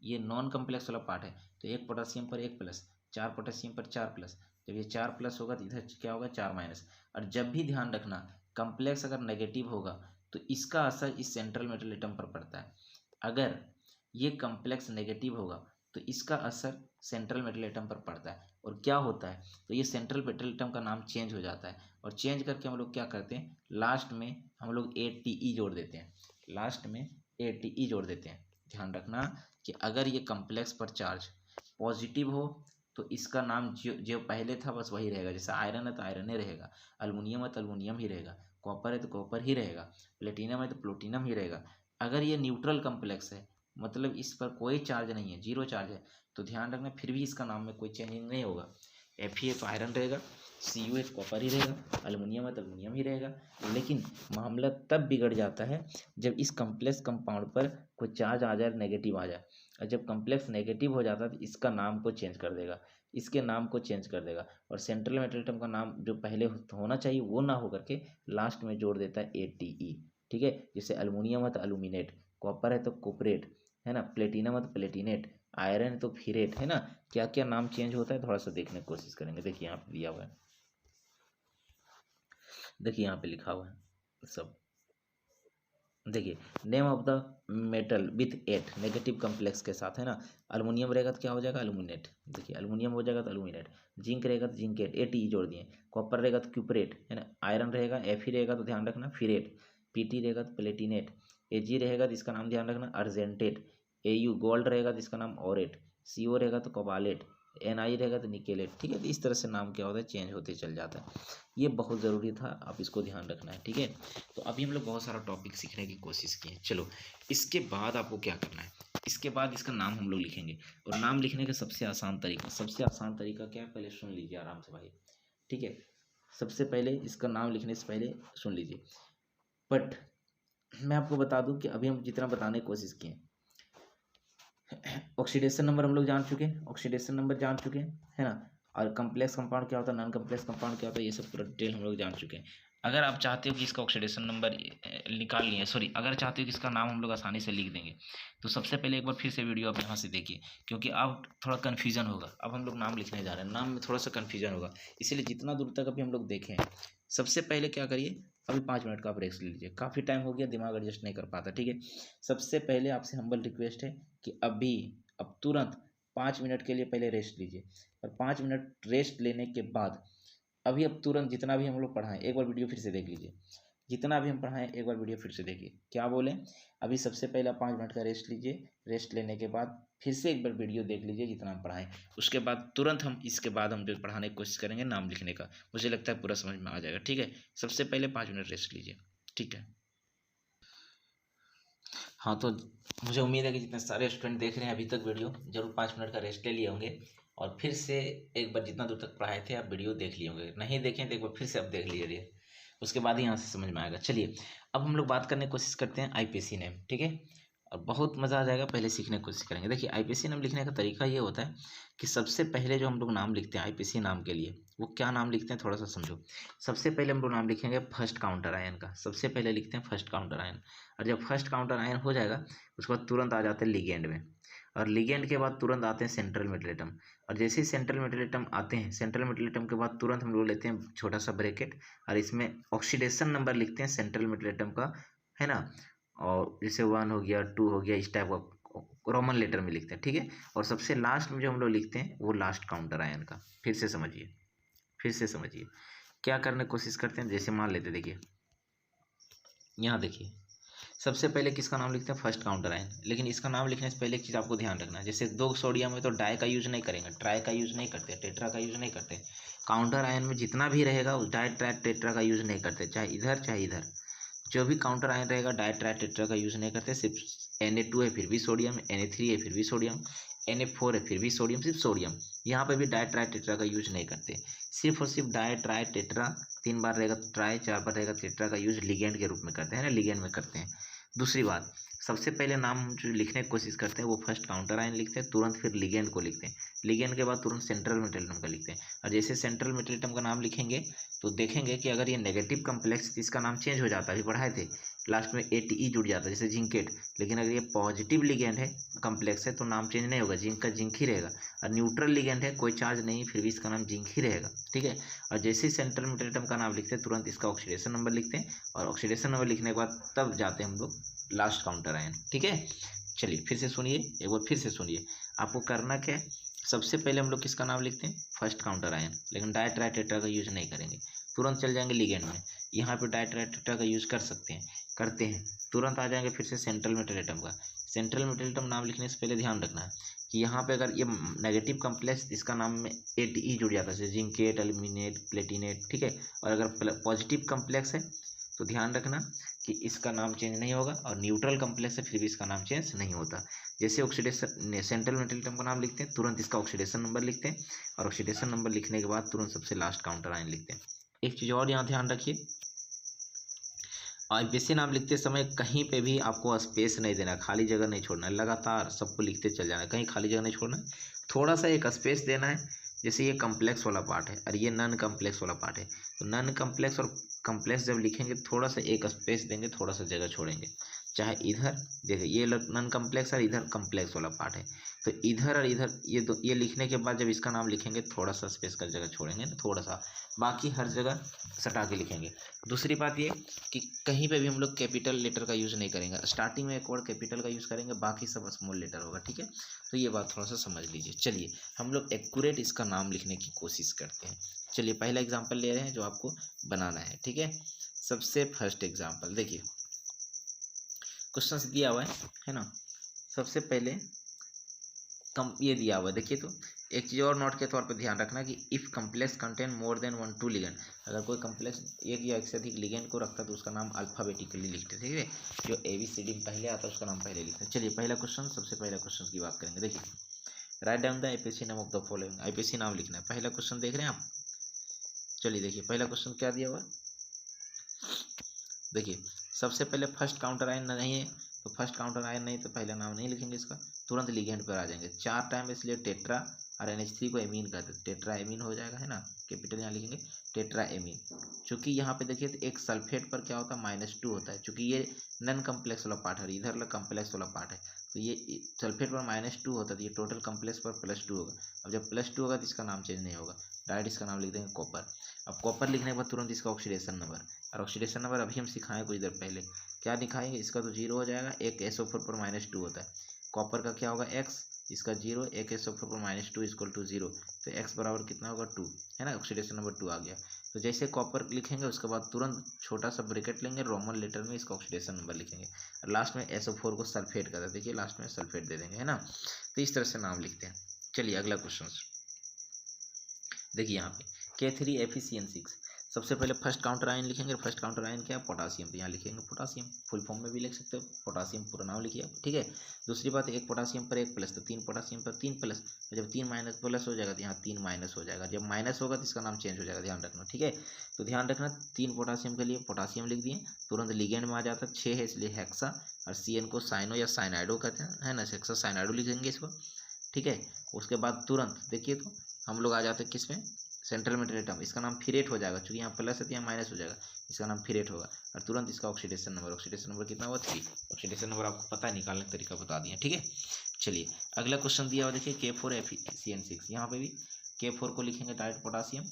[SPEAKER 1] ये नॉन कम्प्लेक्स वाला पार्ट है, तो 1 पोटेशियम पर 1 प्लस, 4 पोटेशियम पर 4 प्लस। जब ये 4 प्लस होगा तो इधर क्या होगा 4 माइनस। और जब भी ध्यान रखना कम्प्लेक्स अगर नेगेटिव होगा तो इसका असर इस सेंट्रल मेटल एटम पर पड़ता है। अगर ये कम्प्लेक्स नेगेटिव होगा तो इसका असर सेंट्रल मेटल एटम पर पड़ता है। और क्या होता है, तो ये सेंट्रल मेटल एटम का नाम चेंज हो जाता है, और चेंज करके हम लोग क्या करते हैं, लास्ट में हम लोग ATE जोड़ देते हैं, लास्ट में ATE जोड़ देते हैं। ध्यान रखना कि अगर ये कम्प्लेक्स पर चार्ज पॉजिटिव हो तो इसका नाम जो जो पहले था बस वही रहेगा। जैसे आयरन है तो आयरन ही रहेगा, अल्मुनियम है तो अल्मुनियम ही रहेगा, कॉपर है तो कॉपर ही रहेगा, प्लेटिनम है तो प्लेटिनम ही रहेगा। अगर ये न्यूट्रल कम्प्लेक्स है, मतलब इस पर कोई चार्ज नहीं है, जीरो चार्ज है, तो ध्यान रखना फिर भी इसका नाम में कोई चेंजिंग नहीं होगा। Fe तो आयरन रहेगा, Cu तो कॉपर ही रहेगा, अल्मुनियम है तो अल्मुनियम ही रहेगा। लेकिन मामला तब बिगड़ जाता है जब इस कम्प्लेक्स कंपाउंड पर कोई चार्ज आ जाए, नेगेटिव आ जाए। और जब कम्प्लेक्स नेगेटिव हो जाता है तो इसका नाम को चेंज कर देगा, इसके नाम को चेंज कर देगा, और सेंट्रल मेटल एटम का नाम जो पहले होना चाहिए वो ना हो करके लास्ट में जोड़ देता है ATE। ठीक है, जैसे अल्मुनियम है तो अल्यूमिनेट, कॉपर है तो कोपरेट, है ना, प्लेटिनम है तो प्लेटिनेट, आयरन है तो फिरेट, है ना। क्या क्या नाम चेंज होता है थोड़ा सा देखने की कोशिश करेंगे। देखिए यहाँ पे दिया हुआ है, देखिए यहाँ पे लिखा हुआ है सब। देखिए name of the metal with 8 negative complex के साथ, है ना। अल्युमिनियम रहेगा तो क्या हो जाएगा, अल्यूमिनेट। देखिए अल्युमिनियम हो जाएगा तो अल्यूमिनेट, जिंक रहेगा तो जिंकेट, ATE जोड़ दिए, कॉपर रहेगा तो क्यूपरेट, है ना, आयरन रहेगा Fe रहेगा तो ध्यान रखना फिरेट, PT रहेगा तो प्लेटिनेट, Ag रहेगा तो इसका नाम ध्यान रखना अर्जेंटेट, Au गोल्ड रहेगा तो इसका नाम ऑरेट, CO रहेगा तो कोबालेट, Ni रहेगा तो निकेलेट। ठीक है, तो इस तरह से नाम क्या होता है, चेंज होते चल जाता है। ये बहुत ज़रूरी था, आप इसको ध्यान रखना है। ठीक है, तो अभी हम लोग बहुत सारा टॉपिक सीखने की कोशिश किए। चलो इसके बाद आपको क्या करना है, इसके बाद इसका नाम हम लोग लिखेंगे। और नाम लिखने का सबसे आसान तरीका क्या है, पहले सुन लीजिए आराम से भाई। ठीक है, सबसे पहले इसका नाम लिखने से पहले सुन लीजिए। बट मैं आपको बता दूं कि अभी हम जितना बताने की कोशिश किए, ऑक्सीडेशन नंबर हम लोग जान चुके हैं, ऑक्सीडेशन नंबर जान चुके हैं, है ना। और कम्प्लेक्स कंपाउंड क्या होता है, नॉन कम्प्लेक्स कंपाउंड क्या होता है, ये सब पूरा डिटेल हम लोग जान चुके हैं। अगर आप चाहते हो कि इसका ऑक्सीडेशन नंबर निकाल लिए, सॉरी, अगर चाहते हो कि इसका नाम हम लोग आसानी से लिख देंगे, तो सबसे पहले एक बार फिर से वीडियो आप यहाँ से देखिए, क्योंकि अब थोड़ा कन्फ्यूजन होगा। अब हम लोग नाम लिखने जा रहे हैं, नाम में थोड़ा सा कन्फ्यूजन होगा, इसलिए जितना दूर तक अभी हम लोग देखें, सबसे पहले क्या करिए, अभी 5 मिनट का आप रेस्ट ले लीजिए, काफ़ी टाइम हो गया, दिमाग एडजस्ट नहीं कर पाता। ठीक है, सबसे पहले आपसे हम्बल रिक्वेस्ट है कि अब तुरंत 5 मिनट के लिए पहले रेस्ट लीजिए, और 5 मिनट रेस्ट लेने के बाद अब तुरंत जितना भी हम लोग पढ़ाएं एक बार वीडियो फिर से देख लीजिए, जितना भी हम पढ़ाएं एक बार वीडियो फिर से देखिए। क्या बोले, अभी सबसे पहले 5 मिनट का रेस्ट लीजिए, रेस्ट लेने के बाद फिर से एक बार वीडियो देख लीजिए जितना हम पढ़ाएं, उसके बाद तुरंत इसके बाद हम जो पढ़ाने की कोशिश करेंगे नाम लिखने का, मुझे लगता है पूरा समझ में आ जाएगा। ठीक है, सबसे पहले 5 मिनट रेस्ट लीजिए। ठीक है, हाँ, तो मुझे उम्मीद है कि जितने सारे स्टूडेंट देख रहे हैं अभी तक वीडियो, जरूर 5 मिनट का रेस्ट ले लिए होंगे, और फिर से एक बार जितना दूर तक पढ़ाए थे आप वीडियो देख लिए होंगे। नहीं देखें तो एक बार फिर से आप देख लीजिए, उसके बाद ही यहाँ से समझ में आएगा। चलिए अब हम लोग बात करने की कोशिश करते हैं IPC नेम। ठीक है, और बहुत मज़ा आ जाएगा, पहले सीखने की कोशिश करेंगे। देखिए IPC नाम लिखने का तरीका ये होता है कि सबसे पहले जो हम लोग नाम लिखते हैं IPC नाम के लिए, वो क्या नाम लिखते हैं थोड़ा सा समझो। सबसे पहले हम लोग नाम लिखेंगे फर्स्ट काउंटर आयन का, सबसे पहले लिखते हैं फर्स्ट काउंटर आयन, और जब फर्स्ट काउंटर आयन हो जाएगा उसके बाद तुरंत आ जाते हैं लिगेंड में, और लिगेंड के बाद तुरंत आते हैं सेंट्रल मेटल एटम, और जैसे ही सेंट्रल मेटल एटम आते हैं, सेंट्रल मेटल एटम के बाद तुरंत हम लोग लेते हैं छोटा सा ब्रैकेट, और इसमें ऑक्सीडेशन नंबर लिखते हैं सेंट्रल मेटल एटम का, है ना, और जैसे 1 हो गया, 2 हो गया, इस टाइप का रोमन लेटर में लिखते हैं। ठीक है, और सबसे लास्ट में जो हम लोग लिखते हैं वो लास्ट काउंटर आयन का। फिर से समझिए क्या करने की कोशिश करते हैं। जैसे मान लेते, देखिए यहाँ देखिए, सबसे पहले किसका नाम लिखते हैं, फर्स्ट काउंटर आयन। लेकिन इसका नाम लिखने से पहले एक चीज़ आपको ध्यान रखना है, जैसे 2 सोडियम है तो डाई का यूज नहीं करेंगे, ट्राई का यूज नहीं करते, टेट्रा का यूज नहीं करते। काउंटर आयन में जितना भी रहेगा उस डाई ट्राई टेट्रा का यूज नहीं करते, चाहे इधर, जो भी काउंटर आयन रहेगा डाई ट्राई टेट्रा का यूज नहीं करते। सिर्फ Na2 है फिर भी सोडियम, Na3 है फिर भी सोडियम, Na4 है फिर भी सोडियम, सिर्फ सोडियम। यहाँ पे भी डाई ट्राई टेट्रा का यूज नहीं करते, सिर्फ और सिर्फ डाई ट्राई टेट्रा, 3 बार रहेगा ट्राई, 4 बार रहेगा टेट्रा का यूज लिगेंड के रूप में करते हैं ना, लिगेंड में करते हैं। दूसरी बात, सबसे पहले नाम हम जो लिखने की कोशिश करते हैं वो फर्स्ट काउंटर आयन लिखते हैं, तुरंत फिर लिगेंड को लिखते हैं, लिगेंड के बाद तुरंत सेंट्रल मेटल एटम का लिखते हैं। और जैसे सेंट्रल मेटल एटम का नाम लिखेंगे तो देखेंगे कि अगर ये नेगेटिव कम्प्लेक्स, इसका नाम चेंज हो जाता है, अभी पढ़ाए थे लास्ट में ATE जुड़ जाता है, जैसे जिंकेट। लेकिन अगर ये पॉजिटिव लिगेंड है, कम्प्लेक्स है, तो नाम चेंज नहीं होगा, जिंक का जिंक ही रहेगा। और न्यूट्रल लिगेंड है, कोई चार्ज नहीं, फिर भी इसका नाम जिंक ही रहेगा, ठीक है। और जैसे ही सेंट्रल मेटल एटम का नाम लिखते हैं तुरंत इसका ऑक्सीडेशन नंबर लिखते हैं, और ऑक्सीडेशन नंबर लिखने के बाद तब जाते हैं हम लोग लास्ट काउंटर आयन, ठीक है। चलिए फिर से सुनिए, एक बार फिर से सुनिए। आपको करना क्या है, सबसे पहले हम लोग किसका नाम लिखते हैं, फर्स्ट काउंटर आयन। लेकिन डायट्राइटेट्रा का यूज नहीं करेंगे, तुरंत चल जाएंगे लिगेंड में। यहाँ पे डायट्राइटेट्रा का यूज कर सकते हैं, करते हैं, तुरंत आ जाएंगे फिर से सेंट्रल मेटल एटम का। सेंट्रल मेटल एटम नाम लिखने से पहले ध्यान रखना है कि यहाँ पे अगर ये नेगेटिव कम्प्लेक्स, इसका नाम में ATE जुड़ जाता है, जैसे जिंकेट, एल्यूमिनेट, प्लेटिनेट, ठीक है। और अगर पॉजिटिव कम्प्लेक्स है तो ध्यान रखना कि इसका नाम चेंज नहीं होगा, और न्यूट्रल कम्प्लेक्स है फिर भी इसका नाम चेंज नहीं होता। जैसे ऑक्सीडेशन, सेंट्रल मेटल एटम का नाम लिखते हैं तुरंत इसका ऑक्सीडेशन नंबर लिखते हैं, और ऑक्सीडेशन नंबर लिखने के बाद तुरंत सबसे लास्ट काउंटर आयन लिखते हैं। एक चीज़ और यहाँ ध्यान रखिए, IUPAC नाम लिखते समय कहीं पे भी आपको स्पेस नहीं देना, खाली जगह नहीं छोड़ना है, लगातार सबको लिखते चल जाना है, कहीं खाली जगह नहीं छोड़ना है। थोड़ा सा एक स्पेस देना है, जैसे ये कम्प्लेक्स वाला पार्ट है और ये नॉन कम्प्लेक्स वाला पार्ट है, तो नॉन कम्प्लेक्स और कम्प्लेक्स जब लिखेंगे थोड़ा सा एक स्पेस देंगे, थोड़ा सा जगह छोड़ेंगे। चाहे इधर देखिए ये नॉन कम्प्लेक्स और इधर कम्प्लेक्स वाला पार्ट है, तो इधर और इधर ये लिखने के बाद जब इसका नाम लिखेंगे थोड़ा सा स्पेस का जगह छोड़ेंगे ना, थोड़ा सा, बाकी हर जगह सटा के लिखेंगे। दूसरी बात ये कि कहीं पे भी हम लोग कैपिटल लेटर का यूज़ नहीं करेंगे, स्टार्टिंग में एक वर्ड कैपिटल का यूज़ करेंगे, बाकी सब स्मॉल लेटर होगा, ठीक है। तो ये बात थोड़ा सा समझ लीजिए। चलिए हम लोग एक्यूरेट इसका नाम लिखने की कोशिश करते हैं। चलिए पहला एग्जाम्पल ले रहे हैं जो आपको बनाना है, ठीक है। सबसे फर्स्ट एग्जाम्पल देखिए, क्वेश्चन से दिया हुआ है ना। सबसे पहले ये दिया हुआ है, देखिए तो एक चीज़ और नोट के तौर पे ध्यान रखना कि if complex contain more than 1 2 ligand, अगर कोई कम्प्लेक्स एक या एक से अधिक लिगेंड को रखता है तो उसका नाम अल्फ़ाबेटिकली लिखते हैं, ठीक है। जो ABCD में पहले आता है उसका नाम पहले लिखते हैं। चलिए पहला क्वेश्चन, सबसे पहला क्वेश्चन की बात करेंगे। देखिए, write down the IUPAC name of the following, IUPAC नाम लिखना है। पहला क्वेश्चन देख रहे हैं आप। चलिए देखिए पहला क्वेश्चन क्या दिया हुआ है, देखिए सबसे पहले फर्स्ट काउंटर आयन नहीं है, तो फर्स्ट काउंटर आयन नहीं तो पहला नाम नहीं लिखेंगे इसका, तुरंत लिगेंड पर आ जाएंगे। 4 टाइम, इसलिए टेट्रा और NH3 को एमीन कहते हैं, टेट्रा एमीन हो जाएगा, है ना। कैपिटल यहाँ लिखेंगे टेट्रा एमीन। चूंकि यहाँ पे देखिए तो एक सल्फेट पर क्या होता है, -2 होता है, चूंकि ये नॉन कम्प्लेक्स वाला पार्ट है, इधर कम्प्लेक्स वाला पार्ट है, तो ये सल्फेट पर -2 होता है, तो ये टोटल कम्प्लेक्स पर +2 होगा। अब जब +2 होगा तो इसका नाम चेंज नहीं होगा, डायरेक्ट इसका नाम लिख देंगे कॉपर। अब कॉपर लिखने के बाद तुरंत इसका ऑक्सीडेशन नंबर, और ऑक्सीडेशन नंबर अभी हम सिखाएं कुछ देर पहले, क्या दिखाएंगे, इसका तो 0 हो जाएगा, एक SO4 पर -2 होता है, कॉपर का क्या होगा X, इसका 0, एक SO4 पर -2 इक्वल टू 0, तो X बराबर कितना होगा 2, है ना, ऑक्सीडेशन नंबर 2 आ गया। तो जैसे कॉपर लिखेंगे उसके बाद तुरंत छोटा सा ब्रैकेट लेंगे, रोमन लेटर में इसका ऑक्सीडेशन नंबर लिखेंगे, और लास्ट में SO4 को सल्फेट करते हैं, देखिए लास्ट में सल्फेट दे देंगे, है ना। तो इस तरह से नाम लिखते हैं। चलिए अगला क्वेश्चन देखिए, यहाँ पे K3FeCN6, सबसे पहले फर्स्ट काउंटर आयन लिखेंगे, फर्स्ट काउंटर आयन क्या है, पोटासियम, तो यहाँ लिखेंगे पोटासियम, फुल फॉर्म में भी लिख सकते हो, पोटासियम पूरा नाम लिखिए आप, ठीक है। दूसरी बात, एक पोटासियम पर 1 प्लस, तो 3 पोटासियम पर 3 प्लस, तो जब 3 माइनस प्लस हो जाएगा तो यहाँ 3 माइनस हो जाएगा, जब माइनस होगा तो इसका नाम चेंज हो जाएगा, ध्यान रखना, ठीक है। तो ध्यान रखना 3 पोटासियम के लिए पोटासियम लिख दिए, तुरंत लिगेंड में आ जाता है, 6 है इसलिए हेक्सा, और CN को साइनो या साइनाइडो कहते हैं, है ना, हेक्सा साइनाइडो लिखेंगे इसको, ठीक है। उसके बाद तुरंत देखिए तो हम लोग आ जाते हैं किस में, सेंट्रल मेटल एटम, इसका नाम फिरेट हो जाएगा, क्योंकि यहाँ प्लस है तो यहाँ माइनस हो जाएगा, इसका नाम फिरेट होगा, और तुरंत इसका ऑक्सीडेशन नंबर कितना हुआ 3, ऑक्सीडेशन नंबर आपको पता है, निकालने का तरीका बता दिया, ठीक है। चलिए अगला क्वेश्चन दिया हुआ देखिए, K4FeCN6, यहाँ पे भी K4 को लिखेंगे डायरेक्ट पोटासियम,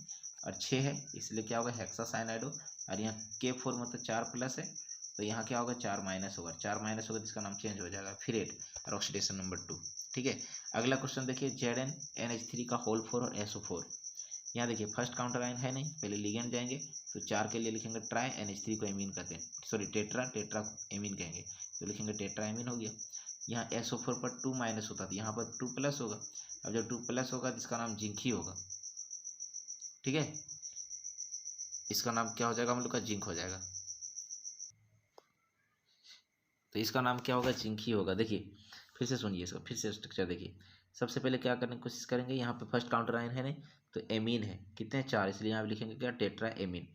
[SPEAKER 1] और 6 है इसलिए क्या होगा हेक्सा साइनाइडो, और यहाँ K4 मतलब 4 प्लस है, तो यहाँ क्या होगा 4 माइनस होगा, 4 माइनस होगा तो इसका नाम चेंज हो जाएगा फिरेट, और ऑक्सीडेशन नंबर 2, ठीक है। अगला क्वेश्चन देखिए, ZnNH3 का होल 4 और SO4, यहाँ देखिए फर्स्ट काउंटर आयन है नहीं, पहले लिगेंड जाएंगे, तो 4 के लिए लिखेंगे ट्राई, NH3 को एमीन कहते हैं, सॉरी टेट्रा को एमीन कहेंगे, तो लिखेंगे टेट्रा एमीन हो गया। यहाँ SO4 पर 2 माइनस होता था, यहाँ पर 2 प्लस होगा, अब जब 2 प्लस होगा तो इसका नाम जिंक ही होगा, ठीक है, इसका नाम क्या हो जाएगा हम लोग का, जिंक हो जाएगा, तो इसका नाम क्या होगा, जिंक ही होगा। देखिए फिर से सुनिए इसका, फिर से स्ट्रक्चर देखिए, सबसे पहले क्या करने की कोशिश करेंगे, यहाँ पे फर्स्ट काउंटर आयन है नहीं, तो एमीन है, कितने 4, इसलिए यहाँ पे लिखेंगे क्या, टेट्रा एमीन।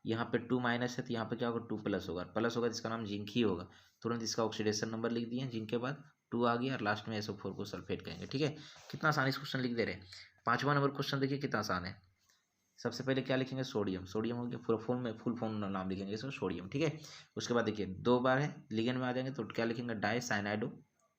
[SPEAKER 1] यहाँ पे 2 माइनस है तो यहाँ पे क्या होगा 2 प्लस होगा, प्लस होगा जिसका नाम जिंक ही होगा, तुरंत इसका ऑक्सीडेशन नंबर लिख दिए, जिंक के बाद 2 आ गया, और लास्ट में SO4 को सल्फेट कहेंगे, ठीक है। कितना आसान इस क्वेश्चन लिख दे रहे हैं। 5वां नंबर क्वेश्चन देखिए कितना आसान है, सबसे पहले क्या लिखेंगे, सोडियम, सोडियम हो गया, फुल फॉर्म नाम लिखेंगे इसको सोडियम, ठीक है। उसके बाद देखिए 2 बार है, लिगेंड में आ जाएंगे तो क्या लिखेंगे, डाई साइनाइडो,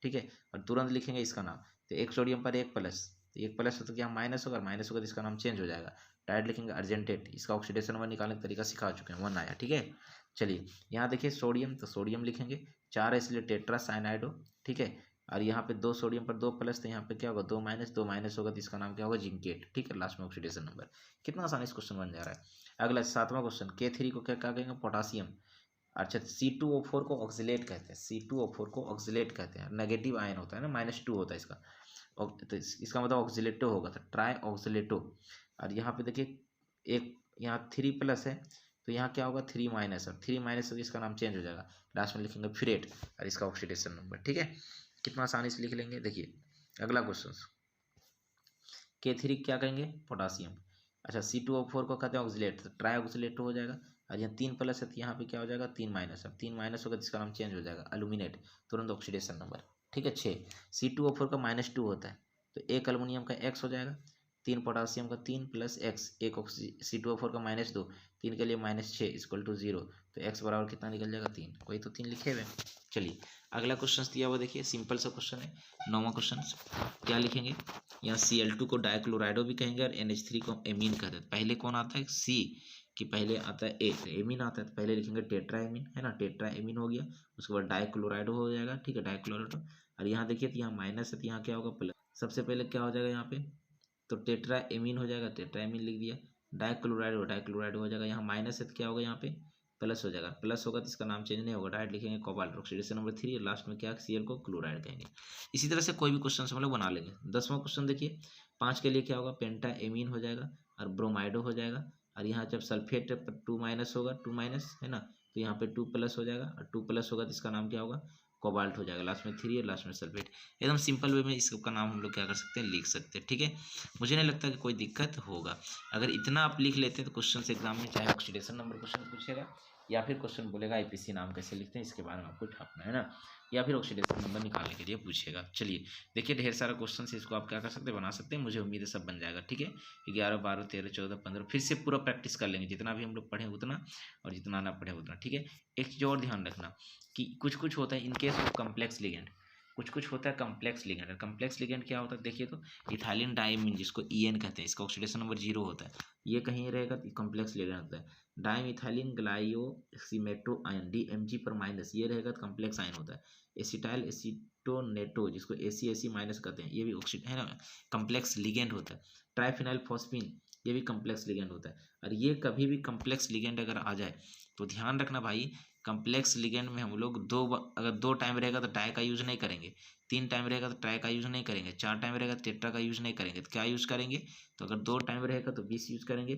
[SPEAKER 1] ठीक है। और तुरंत लिखेंगे इसका नाम, तो एक सोडियम पर एक प्लस, तो एक प्लस हो तो क्या माइनस होगा, माइनस होगा तो इसका नाम चेंज हो जाएगा। डायरेक्ट लिखेंगे अर्जेंटेट, इसका ऑक्सीडेशन नंबर निकालने का तरीका सिखा चुके हैं, 1 आया, ठीक है। चलिए यहाँ देखिए सोडियम, तो सोडियम लिखेंगे 4 है इसलिए टेट्रा साइनाइडो, ठीक है। और यहाँ पे 2 सोडियम पर 2 प्लस, तो यहाँ पे क्या होगा 2 माइनस होगा तो इसका नाम क्या होगा, जिंकेट, ठीक है। लास्ट में ऑक्सीडेशन नंबर, कितना आसान इस क्वेश्चन बन जा रहा है। अगला 7वां क्वेश्चन, K3 को क्या कहेंगे, पोटासियम। अच्छा C2O4 को ऑक्सीलेट कहते हैं, C2O4 को ऑक्सीलेट कहते हैं, नेगेटिव आयन होता है ना, -2 होता है इसका, तो इसका मतलब ऑक्सीलेटो होगा, तो ट्राई ऑक्सीलेटो। और यहाँ पे देखिए एक यहाँ 3 प्लस है, तो यहाँ क्या होगा 3 माइनस, और 3 माइनस तो इसका नाम चेंज हो जाएगा, लास्ट में लिखेंगे फ्यूरेट और इसका ऑक्सीडेशन नंबर, ठीक है। कितना आसानी से लिख लेंगे। देखिए अगला क्वेश्चन, K3 क्या कहेंगे, पोटासियम। अच्छा C2O4 को कहते हैं ऑक्सीलेट, तो ट्राई ऑक्सीलेट हो जाएगा। और यहाँ 3 प्लस है तो यहाँ पे क्या हो जाएगा 3 माइनस, अब 3 माइनस होगा तो इसका नाम चेंज हो जाएगा अल्यूमिनेट, तुरंत ऑक्सीडेशन नंबर, ठीक है। 6 C2O4 का -2 होता है, तो एक अल्युमिनियम का X हो जाएगा, 3 पोटासियम का 3 प्लस X, एक C2O4 का -2, 3 के लिए -6 इक्वल टू 0, तो X बराबर कितना निकल जाएगा 3, वही तो 3 लिखे हुए। चलिए अगला क्वेश्चन दिया हुआ देखिए, सिंपल सा क्वेश्चन है, 9वां क्वेश्चन, क्या लिखेंगे, यहाँ Cl2 को डाइक्लोराइडो भी कहेंगे और NH3 को एमीन कहते हैं। पहले कौन आता है, C कि पहले आता है ए, एमीन आता है, तो पहले लिखेंगे टेट्रा एमीन, है ना, टेट्रा एमीन हो गया। उसके बाद डाइक्लोराइडो हो जाएगा, ठीक है, डाइक्लोराइडो। और यहाँ देखिए तो यहाँ माइनस है तो यहाँ क्या होगा प्लस, सबसे पहले क्या हो जाएगा यहाँ पे, तो टेट्रा एमीन हो जाएगा, टेट्रा एमीन लिख दिया। डाइक्लोराइडो, डाइक्लोराइडो हो जाएगा, यहाँ माइनस है तो क्या होगा यहाँ पे प्लस हो जाएगा, प्लस होगा तो इसका नाम चेंज नहीं होगा, डायरेक्ट लिखेंगे कोबाल्ट, ऑक्सीडेशन नंबर 3, लास्ट में क्या Cl को क्लोराइड कहेंगे। इसी तरह से कोई भी क्वेश्चन हम लोग बना लेंगे। 10वां क्वेश्चन देखिए, 5 के लिए क्या होगा, पेंटा एमीन हो जाएगा और ब्रोमाइडो हो जाएगा। और यहाँ जब सल्फेट पर 2 माइनस होगा, 2 माइनस है ना, तो यहाँ पे 2 प्लस हो जाएगा, और 2 प्लस होगा तो इसका नाम क्या होगा, कोबाल्ट हो जाएगा, लास्ट में 3 और लास्ट में सल्फेट। एकदम सिंपल वे में इसका नाम हम लोग क्या कर सकते हैं, लिख सकते हैं, ठीक है। मुझे नहीं लगता कि कोई दिक्कत होगा, अगर इतना आप लिख लेते हैं तो क्वेश्चन एग्जाम में चाहे ऑक्सीडेशन नंबर क्वेश्चन पूछेगा, या फिर क्वेश्चन बोलेगा IPC नाम कैसे लिखते हैं इसके बारे में आपको छापना है ना, या फिर ऑक्सीडेशन नंबर निकालने के लिए पूछेगा। चलिए देखिए ढेर सारा क्वेश्चन है, इसको आप क्या कर सकते हैं, बना सकते हैं, मुझे उम्मीद है सब बन जाएगा, ठीक है। 11, 12, 13, 14, 15 फिर से पूरा प्रैक्टिस कर लेंगे, जितना भी हम लोग पढ़े उतना, और जितना ना पढ़े उतना, ठीक है। एक चीज़ और ध्यान रखना कि कुछ कुछ होता है इनकेस ऑफ कम्प्लेक्स लिगेंड, कुछ कुछ होता है कम्प्लेक्स लिगेंड, और कम्प्लेक्स लिगेंड क्या होता है देखिए, तो इथाइलिन डाइमीन जिसको EN कहते हैं, इसका ऑक्सीडेशन नंबर 0 होता है, ये कहीं रहेगा तो कम्प्लेक्स लिगेंड होता है। डाइमिथाइलिन ग्लाइयोसिमेटो आयन DMG पर माइनस, ये रहेगा तो कम्प्लेक्स आयन होता है। एसिटाइल एसीटोनेटो जिसको AC माइनस कहते हैं, ये भी ऑक्सीड है ना, कम्प्लेक्स लिगेंड होता है। ट्राइफिनाइल फॉस्फीन, ये भी कम्प्लेक्स लिगेंड होता है। और ये कभी भी कम्प्लेक्स लिगेंड अगर आ जाए तो ध्यान रखना भाई, कम्प्लेक्स लिगेंड में हम लोग अगर 2 टाइम रहेगा तो डाई का यूज नहीं करेंगे, 3 टाइम रहेगा तो ट्राई का यूज नहीं करेंगे, 4 टाइम रहेगा तो टेट्रा का यूज नहीं करेंगे, तो क्या यूज करेंगे, तो अगर 2 टाइम रहेगा तो 20 यूज करेंगे,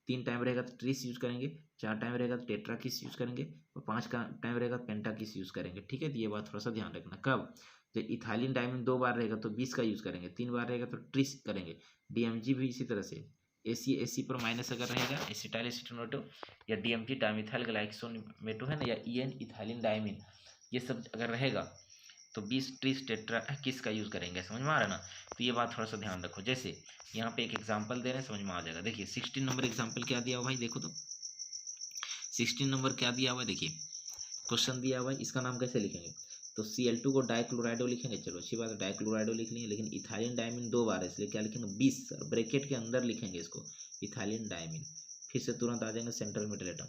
[SPEAKER 1] 3 टाइम रहेगा तो ट्रिस यूज करेंगे, 4 टाइम रहेगा तो टेट्रा किस यूज करेंगे, और 5 का टाइम रहेगा तो पेंटा किस यूज करेंगे, ठीक है। तो ये बात थोड़ा सा ध्यान रखना। कब, जब इथाइलिन डाइमिन 2 बार रहेगा तो 20 का यूज करेंगे, 3 बार रहेगा तो ट्रिस करेंगे। DMG भी इसी तरह से, AC पर माइनस अगर रहेगा, एसिटाइल एसीटोनेटो या DMG डाइमिथाइल ग्लाइकोसोमेटो है ना, या EN इथाइलिन डाइमिन, ये सब अगर रहेगा तो 20 ट्रिस टेट्रा किस का यूज़ करेंगे, समझ में आ रहा है ना। तो ये बात थोड़ा सा ध्यान रखो। जैसे यहाँ पे एक एग्जांपल दे रहे हैं, समझ में आ जाएगा। देखिए 16 नंबर एग्जांपल क्या दिया हुआ भाई, देखो तो 16 नंबर क्या दिया हुआ है, देखिए क्वेश्चन दिया हुआ है, इसका नाम कैसे लिखेंगे, तो Cl2 को डाइक्लोराइडो लिखेंगे, चलो अच्छी बात है, डाइक्लोराइडो लिख लेंगे, लेकिन इथाइलिन डाइमिन 2 बार है इसलिए क्या लिखेंगे 20, और ब्रैकेट के अंदर लिखेंगे इसको इथाइलिन डाइमिन। फिर से तुरंत आ जाएंगे सेंट्रल मेटल एटम,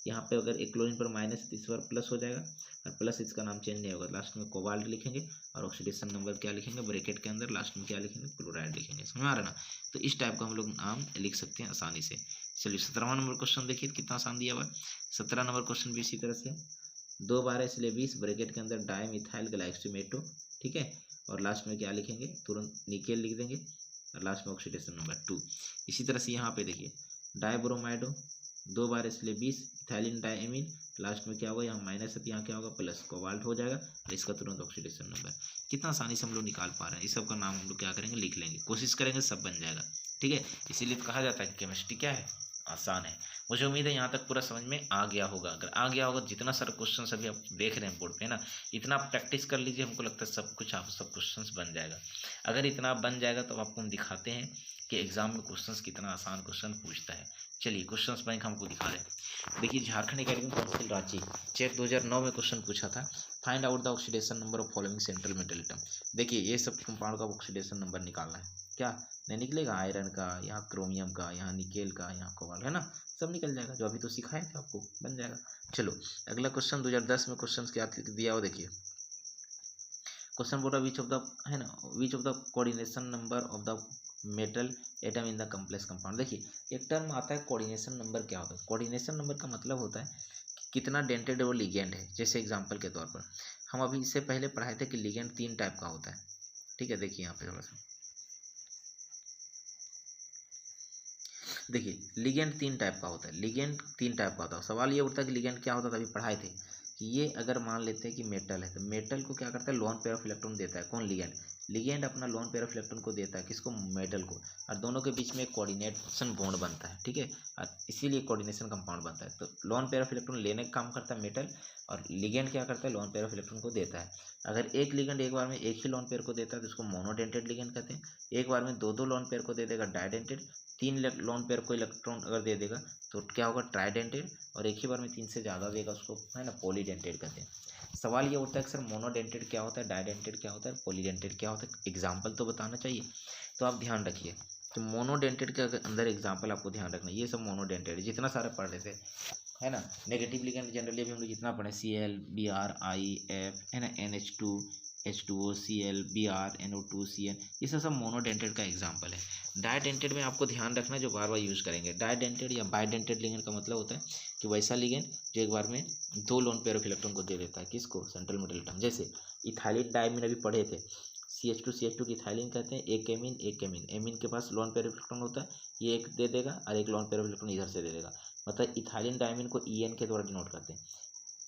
[SPEAKER 1] यहाँ पे अगर एक क्लोरीन पर माइनस है तो इस बार प्लस हो जाएगा, और प्लस इसका नाम चेंज नहीं होगा, लास्ट में कोबाल्ट लिखेंगे, और ऑक्सीडेशन नंबर क्या लिखेंगे ब्रैकेट के अंदर, लास्ट में क्या लिखेंगे क्लोराइड लिखेंगे, समझ में आ रहा है ना। तो इस टाइप का हम लोग नाम लिख सकते हैं आसानी से। चलिए 17वां नंबर क्वेश्चन देखिए कितना आसान दिया हुआ है। 17 नंबर क्वेश्चन भी इसी तरह से, 2 बार है इसलिए 20, ब्रैकेट के अंदर डाइमिथाइल ग्लाइकोसोमेटो, ठीक है, और लास्ट में क्या लिखेंगे, तुरंत निकेल लिख देंगे, और लास्ट में ऑक्सीडेशन नंबर 2। इसी तरह से यहाँ पे देखिए डाइब्रोमाइडो, 2 बार इसलिए 20, इथाइलिन डाइमीन, लास्ट में क्या होगा, यहाँ माइनस है तो यहाँ क्या होगा प्लस, कोबाल्ट हो जाएगा, और इसका तुरंत ऑक्सीडेशन नंबर। कितना आसानी से हम लोग निकाल पा रहे हैं, इस सब का नाम हम लोग क्या करेंगे, लिख लेंगे, कोशिश करेंगे सब बन जाएगा, ठीक है। इसीलिए तो कहा जाता है कि केमिस्ट्री क्या है, आसान है। मुझे उम्मीद है यहाँ तक पूरा समझ में आ गया होगा। अगर आ गया होगा, जितना सारा क्वेश्चन अभी आप देख रहे हैं बोर्ड पे ना, इतना आप प्रैक्टिस कर लीजिए, हमको लगता है सब कुछ आप सब क्वेश्चन बन जाएगा। अगर इतना बन जाएगा तो आपको हम दिखाते हैं कि एग्जाम में क्वेश्चंस कितना आसान क्वेश्चन पूछता है। चलिए क्वेश्चंस बैंक हमको दिखा रहे हैं। देखिए Jharkhand academic council Ranchi check 2009 में क्वेश्चन पूछा था, find out the oxidation number of following central metal atom. देखिए ये सब कंपाउंड का ऑक्सीडेशन नंबर निकालना है, क्या नहीं निकलेगा, आयरन का, यहाँ क्रोमियम का, यहाँ निकेल का, यहाँ कोबाल्ट, है ना, सब निकल जाएगा, जो अभी तो सिखाए थे आपको, बन जाएगा। चलो अगला क्वेश्चन 2010 में क्वेश्चन क्या दिया हो, देखिए क्वेश्चन बोल रहा विच ऑफ द, है ना, which of the coordination number of the metal atom in the complex compound. देखिए एक टर्म आता है कोऑर्डिनेशन नंबर, क्या होता है कोऑर्डिनेशन नंबर का मतलब होता है कि कितना डेंटेड वो लिगेंड है। जैसे एग्जांपल के तौर पर हम अभी इससे पहले पढ़ाए थे कि लिगेंड 3 टाइप का होता है, ठीक है। देखिए यहाँ पे थोड़ा सा देखिए लिगेंड 3 टाइप का होता है, लिगेंड 3 टाइप का होता है। सवाल ये उठता है कि लिगेंड क्या होता था, अभी पढ़ाए थे कि ये अगर मान लेते हैं कि मेटल है तो मेटल को क्या करता है, लोन पेयर ऑफ इलेक्ट्रॉन देता है, कौन लिगेंड, लिगेंड अपना लोन पेयर ऑफ इलेक्ट्रॉन को देता है, किसको, मेटल को, और दोनों के बीच में एक कोऑर्डिनेशन बॉन्ड बनता है, ठीक है, और इसीलिए कोऑर्डिनेशन कंपाउंड बनता है। तो लोन पेयर ऑफ इलेक्ट्रॉन लेने का काम करता है मेटल, और लिगेंड क्या करता है, लोन पेयर ऑफ इलेक्ट्रॉन को देता है। अगर एक लिगेंड एक बार में एक ही लोन पेयर को देता है तो उसको मोनोडेंटेड लिगेंड कहते हैं। एक बार में दो दो लोन पेयर को दे देगा डाइडेंटेड, 3 लोन पेयर को इलेक्ट्रॉन अगर दे देगा तो क्या होगा, ट्राइडेंटेड, और एक ही बार में 3 से ज़्यादा देगा उसको, है ना, पॉलीडेंटेड कहते हैं। सवाल ये उठता है कि सर मोनोडेंटेड क्या होता है, डाइडेंटेड क्या होता है, पॉलीडेंटेड क्या होता है, एग्जाम्पल तो बताना चाहिए। तो आप ध्यान रखिए तो मोनोडेंटेड के अंदर एग्जाम्पल आपको ध्यान रखना, ये सब मोनोडेंटेड जितना सारे पढ़ रहे थे, है ना। नेगेटिव लिगेंड जनरली अभी हम लोग जितना पढ़े, Cl Br IF, है ना, NH2 H2O Cl Br NO2 Cl, ये सब मोनोडेंटेड का एग्जाम्पल है। डाइडेंटेड में आपको ध्यान रखना जो बार बार यूज़ करेंगे, डाइडेंटेड या बाइडेंटेड लिगेंड का मतलब होता है कि वैसा लिगेंड जो एक बार में 2 लोन पेयर ऑफ इलेक्ट्रॉन को दे देता है, किसको, सेंट्रल मेटल एटम। जैसे इथाइलिन डायमीन अभी पढ़े थे, CH2 की इथाइलिन कहते हैं, एक एमीन, एमीन के पास लोन पेयर ऑफ इलेक्ट्रॉन होता है, ये एक दे देगा और एक लोन पेयर ऑफ इलेक्ट्रॉन इधर से दे देगा, मतलब इथाइलिन डायमीन को EN के द्वारा डिनोट करते हैं,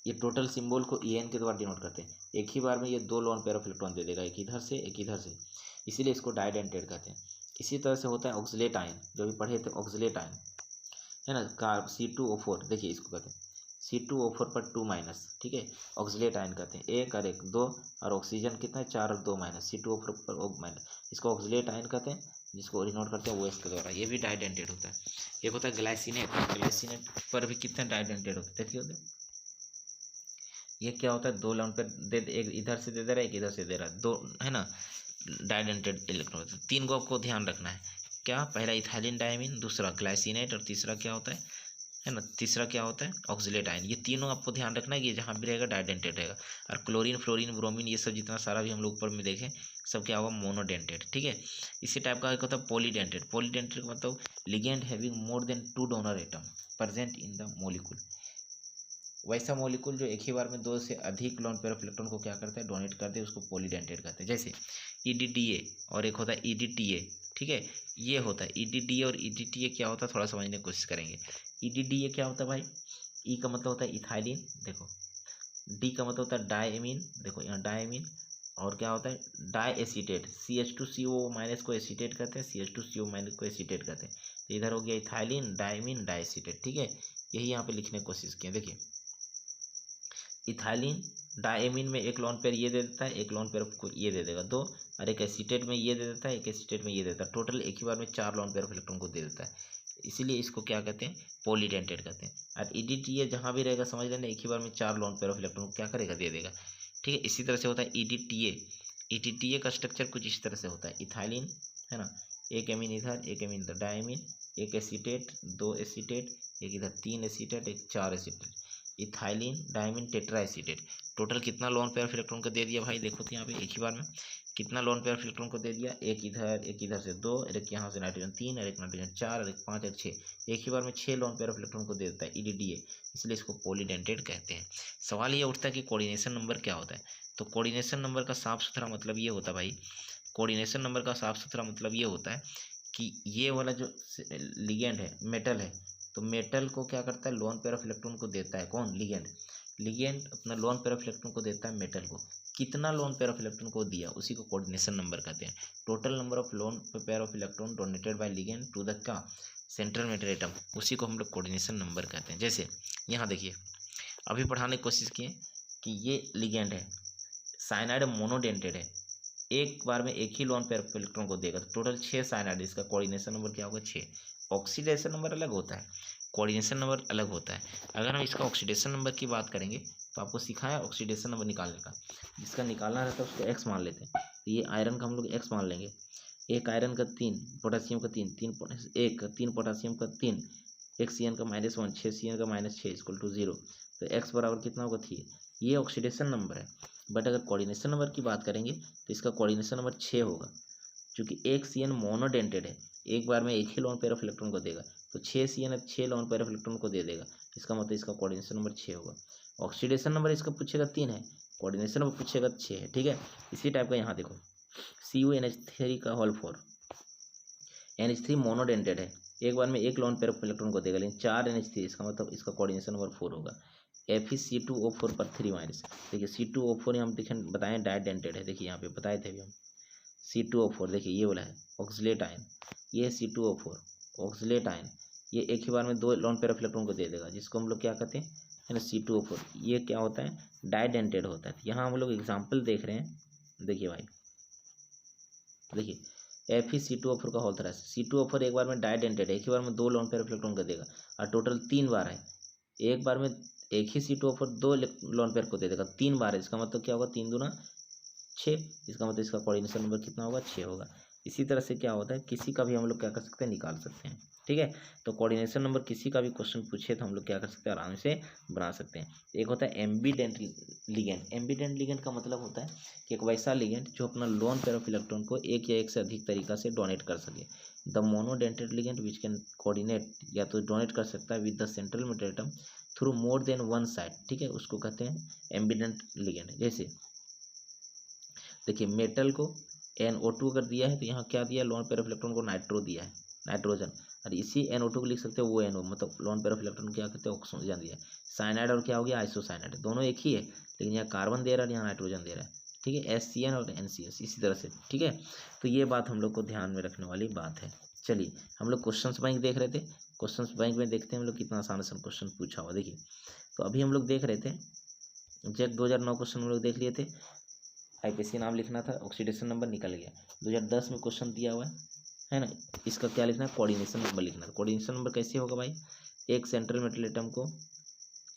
[SPEAKER 1] ये टोटल सिंबल को EN के द्वारा डिनोट करते हैं। एक ही बार में ये 2 लोन पेयर ऑफ इलेक्ट्रॉन दे देगा, एक इधर से एक इधर से, इसीलिए इसको डाइडेंटेड कहते हैं। इसी तरह से होता है ऑक्सलेट आयन, जो भी पढ़े थे ऑक्सलेट आयन, है ना, कार्ब C2O4, देखिए इसको कहते हैं C2O4 पर 2 माइनस, ठीक है, ऑक्सलेट आयन कहते हैं, एक और एक 2, और ऑक्सीजन कितना है 4 और 2 माइनस, C2O4 पर O माइनस, इसको ऑक्सलेट आयन कहते हैं, जिसको डिनोट करते हैं OH के द्वारा, ये भी डाइडेंटेड होता है। एक होता है ग्लाइसिनेट, ग्लाइसिनेट पर भी कितने डाइडेंटेड होते हैं, देखिए होते हैं, ये क्या होता है, 2 लोन पर दे, एक इधर से दे रहा है, एक इधर से दे रहा है, 2, है ना, डाइडेंटेड इलेक्ट्रॉन। 3 को आपको ध्यान रखना है, क्या, पहला इथाइलिन डायमीन, दूसरा ग्लाइसिनेट, और तीसरा क्या होता है ना, तीसरा क्या होता है, ऑक्सलेट आयन। ये तीनों आपको ध्यान रखना है कि जहाँ भी रहेगा डाइडेंटेड रहेगा। और क्लोरीन, फ्लोरीन, ब्रोमीन, ये सब जितना सारा भी हम लोग ऊपर में देखें, सब क्या होगा, मोनोडेंटेड, ठीक है। इसी टाइप का एक होता है पॉलीडेंटेड, पॉलीडेंटेड का मतलब ligand having more than 2 donor atom present in the molecule, वैसा मोलिक्यूल जो एक ही बार में 2 से अधिक लोन पेयर ऑफ इलेक्ट्रॉन को क्या करता है, डोनेट करते हैं, उसको पॉलीडेंटेड कहते हैं। जैसे EDTA और एक होता है EDTA, ठीक है, ये होता है EDTA और EDTA क्या होता है, थोड़ा समझने की कोशिश करेंगे। EDTA क्या होता है भाई, E का मतलब होता है इथाइलिन, देखो, D का मतलब होता है डायमीन, देखो यहाँ डायमीन, और क्या होता है डाई एसीटेट, CH2CO माइनस को एसीटेट कहते हैं, CH2CO माइनस को एसीटेट कहते हैं। तो इधर हो गया इथाइलिन डायमीन डाई एसीटेट, ठीक है, यही यहाँ पे लिखने की कोशिश किए। देखिए इथाइलिन डायमीन में एक लोन पेयर ये दे देता है, एक लोन पेयर को ये दे देगा 2, और एक एसीटेट में ये दे देता है, एक एसीटेट में ये देता है, टोटल एक ही बार में 4 लोन पेयर ऑफ इलेक्ट्रॉन को दे देता है, इसीलिए इसको क्या कहते हैं, पॉलीडेंटेड कहते हैं। और EDTA जहाँ भी रहेगा समझ लेना, एक ही बार में 4 लोन पेयर ऑफ इलेक्ट्रॉन को क्या करेगा, दे देगा, ठीक है। इसी तरह से होता है EDTA का स्ट्रक्चर कुछ इस तरह से होता है, इथाइलिन, है ना, एक एमीन इधर, एक एमीन इधर, डायमीन, एक एसीटेट, 2 एसीटेट, एक इधर 3 एसीटेट, एक 4 acetate, ethylene diamine tetra acetate. Total कितना लोन पेयर ऑफ इलेक्ट्रॉन को दे दिया भाई, देखो तो यहाँ पे एक ही बार में कितना लोन पेयर ऑफ इलेक्ट्रॉन को दे दिया, एक इधर से 2, एक यहाँ से नाइट्रोजन 3, और एक नाइट्रोजन 4, और एक 5, और 6, एक ही बार में 6 लोन पेयर ऑफ इलेक्ट्रॉन को दे देता है EDTA, इसलिए इसको पॉलीडेंटेड कहते हैं। सवाल ये उठता है कि कोऑर्डिनेशन नंबर क्या होता है। तो कोऑर्डिनेशन नंबर का साफ सुथरा मतलब ये होता है भाई, कोऑर्डिनेशन नंबर का साफ सुथरा मतलब ये होता है कि ये वाला जो लिगेंड है, मेटल है, तो मेटल को क्या करता है, लोन पेयर ऑफ इलेक्ट्रॉन को देता है, कौन, लिगेंड, लिगेंड अपना लोन पेयर ऑफ इलेक्ट्रॉन को देता है मेटल को, कितना लोन पेयर ऑफ इलेक्ट्रॉन को दिया उसी को कोऑर्डिनेशन नंबर कहते हैं। Total number of lone pair of electron donated by ligand to the का सेंट्रल मेटल एटम, उसी को हम लोग कोऑर्डिनेशन नंबर कहते हैं। जैसे यहाँ देखिए अभी पढ़ाने की कोशिश किए कि ये लिगेंड है, साइनाइड मोनोडेंटेड है, एक बार में एक ही लोन पेयर ऑफ इलेक्ट्रॉन को देगा, तो टोटल 6 साइनाइड, इसका कोऑर्डिनेशन नंबर क्या होगा 6। ऑक्सीडेशन नंबर अलग होता है, कोऑर्डिनेशन नंबर अलग होता है। अगर हम इसका ऑक्सीडेशन नंबर की बात करेंगे तो आपको सिखाया ऑक्सीडेशन नंबर निकालने का, जिसका निकालना रहता है उसको एक्स मान लेते हैं। तो ये आयरन का हम लोग एक्स मान लेंगे, एक आयरन का 3, पोटेशियम का 3, 3 पोटेशियम का 3, एक सी एन का -1, 6 सी एन का -6 इक्वल टू 0। तो एक्स बराबर कितना होगा 3। ये ऑक्सीडेशन नंबर है। बट अगर कोऑर्डिनेशन नंबर की बात करेंगे तो इसका कोऑर्डिनेशन नंबर 6 होगा, क्योंकि एक सी एन मोनोडेंटेड है, एक बार में एक ही लोन पेयर ऑफ इलेक्ट्रॉन को देगा, तो 6 C N 6 lone pair of electron को दे देगा, इसका मतलब इसका कोऑर्डिनेशन नंबर 6 होगा। ऑक्सीडेशन नंबर इसका पूछेगा 3 है, कोऑर्डिनेशन नंबर पूछेगा 6 है, ठीक है। इसी टाइप का यहाँ देखो CuNH3 का होल 4, NH3 मोनोडेंटेड है, एक बार में एक लोन पेयर ऑफ इलेक्ट्रॉन को देगा, लेकिन 4 NH3, इसका मतलब इसका कोऑर्डिनेशन नंबर 4 होगा। FeC2O4 पर 3 माइनस, देखिए C2O4 हम देखें बताएं डाइडेंटेड है, देखिए यहाँ पे बताए थे अभी हम C2O4, देखिए ये वाला है ऑक्सलेट आयन, ये C2O4 ऑक्सलेट आयन, ये एक ही बार में 2 लोन पेयर ऑफ इलेक्ट्रॉन को दे देगा, जिसको हम लोग क्या कहते हैं, है ना C2O4। ये क्या होता है, डाइडेंटेड होता है। यहाँ हम लोग एग्जाम्पल देख रहे हैं, देखिए भाई, देखिए FeC2O4 का होल तरह से, C2O4 एक बार में डाइडेंटेड है, एक ही बार में 2 लोन पेयर ऑफ इलेक्ट्रॉन को देगा, और टोटल 3 बार है, एक बार में एक ही C2O4 2 लोन पेयर को दे देगा, 3 बार है, इसका मतलब क्या होगा 3 दूना 6, इसका मतलब इसका कोऑर्डिनेशन नंबर कितना होगा 6 होगा। इसी तरह से क्या होता है, किसी का भी हम लोग क्या कर सकते हैं, निकाल सकते हैं, ठीक है। तो कोऑर्डिनेशन नंबर किसी का भी क्वेश्चन पूछे तो हम लोग क्या कर सकते हैं, आराम से बना सकते हैं। एक होता है एम्बीडेंट लिगेंड। एम्बीडेंट लिगेंड का मतलब होता है कि एक वैसा लिगेंड जो अपना लोन पेयर ऑफ इलेक्ट्रॉन को एक या एक से अधिक तरीका से डोनेट कर सके। The monodentate ligand which can coordinate, या तो डोनेट कर सकता है with the central metal atom through more than one side, ठीक है, उसको कहते हैं एम्बीडेंट लिगेंड। जैसे देखिए मेटल को NO2 अगर दिया है तो यहाँ क्या दिया, लोन पेयर ऑफ इलेक्ट्रॉन को नाइट्रो दिया है, नाइट्रोजन, और इसी NO2 को लिख सकते हो वो NO, मतलब लोन पेयर ऑफ इलेक्ट्रॉन क्या कहते हैं, ऑक्सीजन दिया है। साइनाइड और क्या हो गया, आइसोसाइनाइड, दोनों एक ही है, लेकिन यहाँ कार्बन दे रहा है, यहाँ नाइट्रोजन दे रहा है, ठीक है, SCN और NCS, इसी तरह से, ठीक है। तो ये बात हम लोग को ध्यान में रखने वाली बात है। चलिए हम लोग क्वेश्चंस बैंक देख रहे थे, क्वेश्चंस बैंक में देखते हैं हम लोग कितना आसान आसान क्वेश्चन पूछा हुआ। देखिए तो अभी हम लोग देख रहे थे जेक 2009 क्वेश्चन हम लोग देख लिए थे, IPC नाम लिखना था, ऑक्सीडेशन नंबर निकल गया। 2010 में क्वेश्चन दिया हुआ है ना, इसका क्या लिखना है, कोऑर्डिनेशन नंबर लिखना था। कोऑर्डिनेशन नंबर कैसे होगा भाई, एक सेंट्रल मेटल एटम को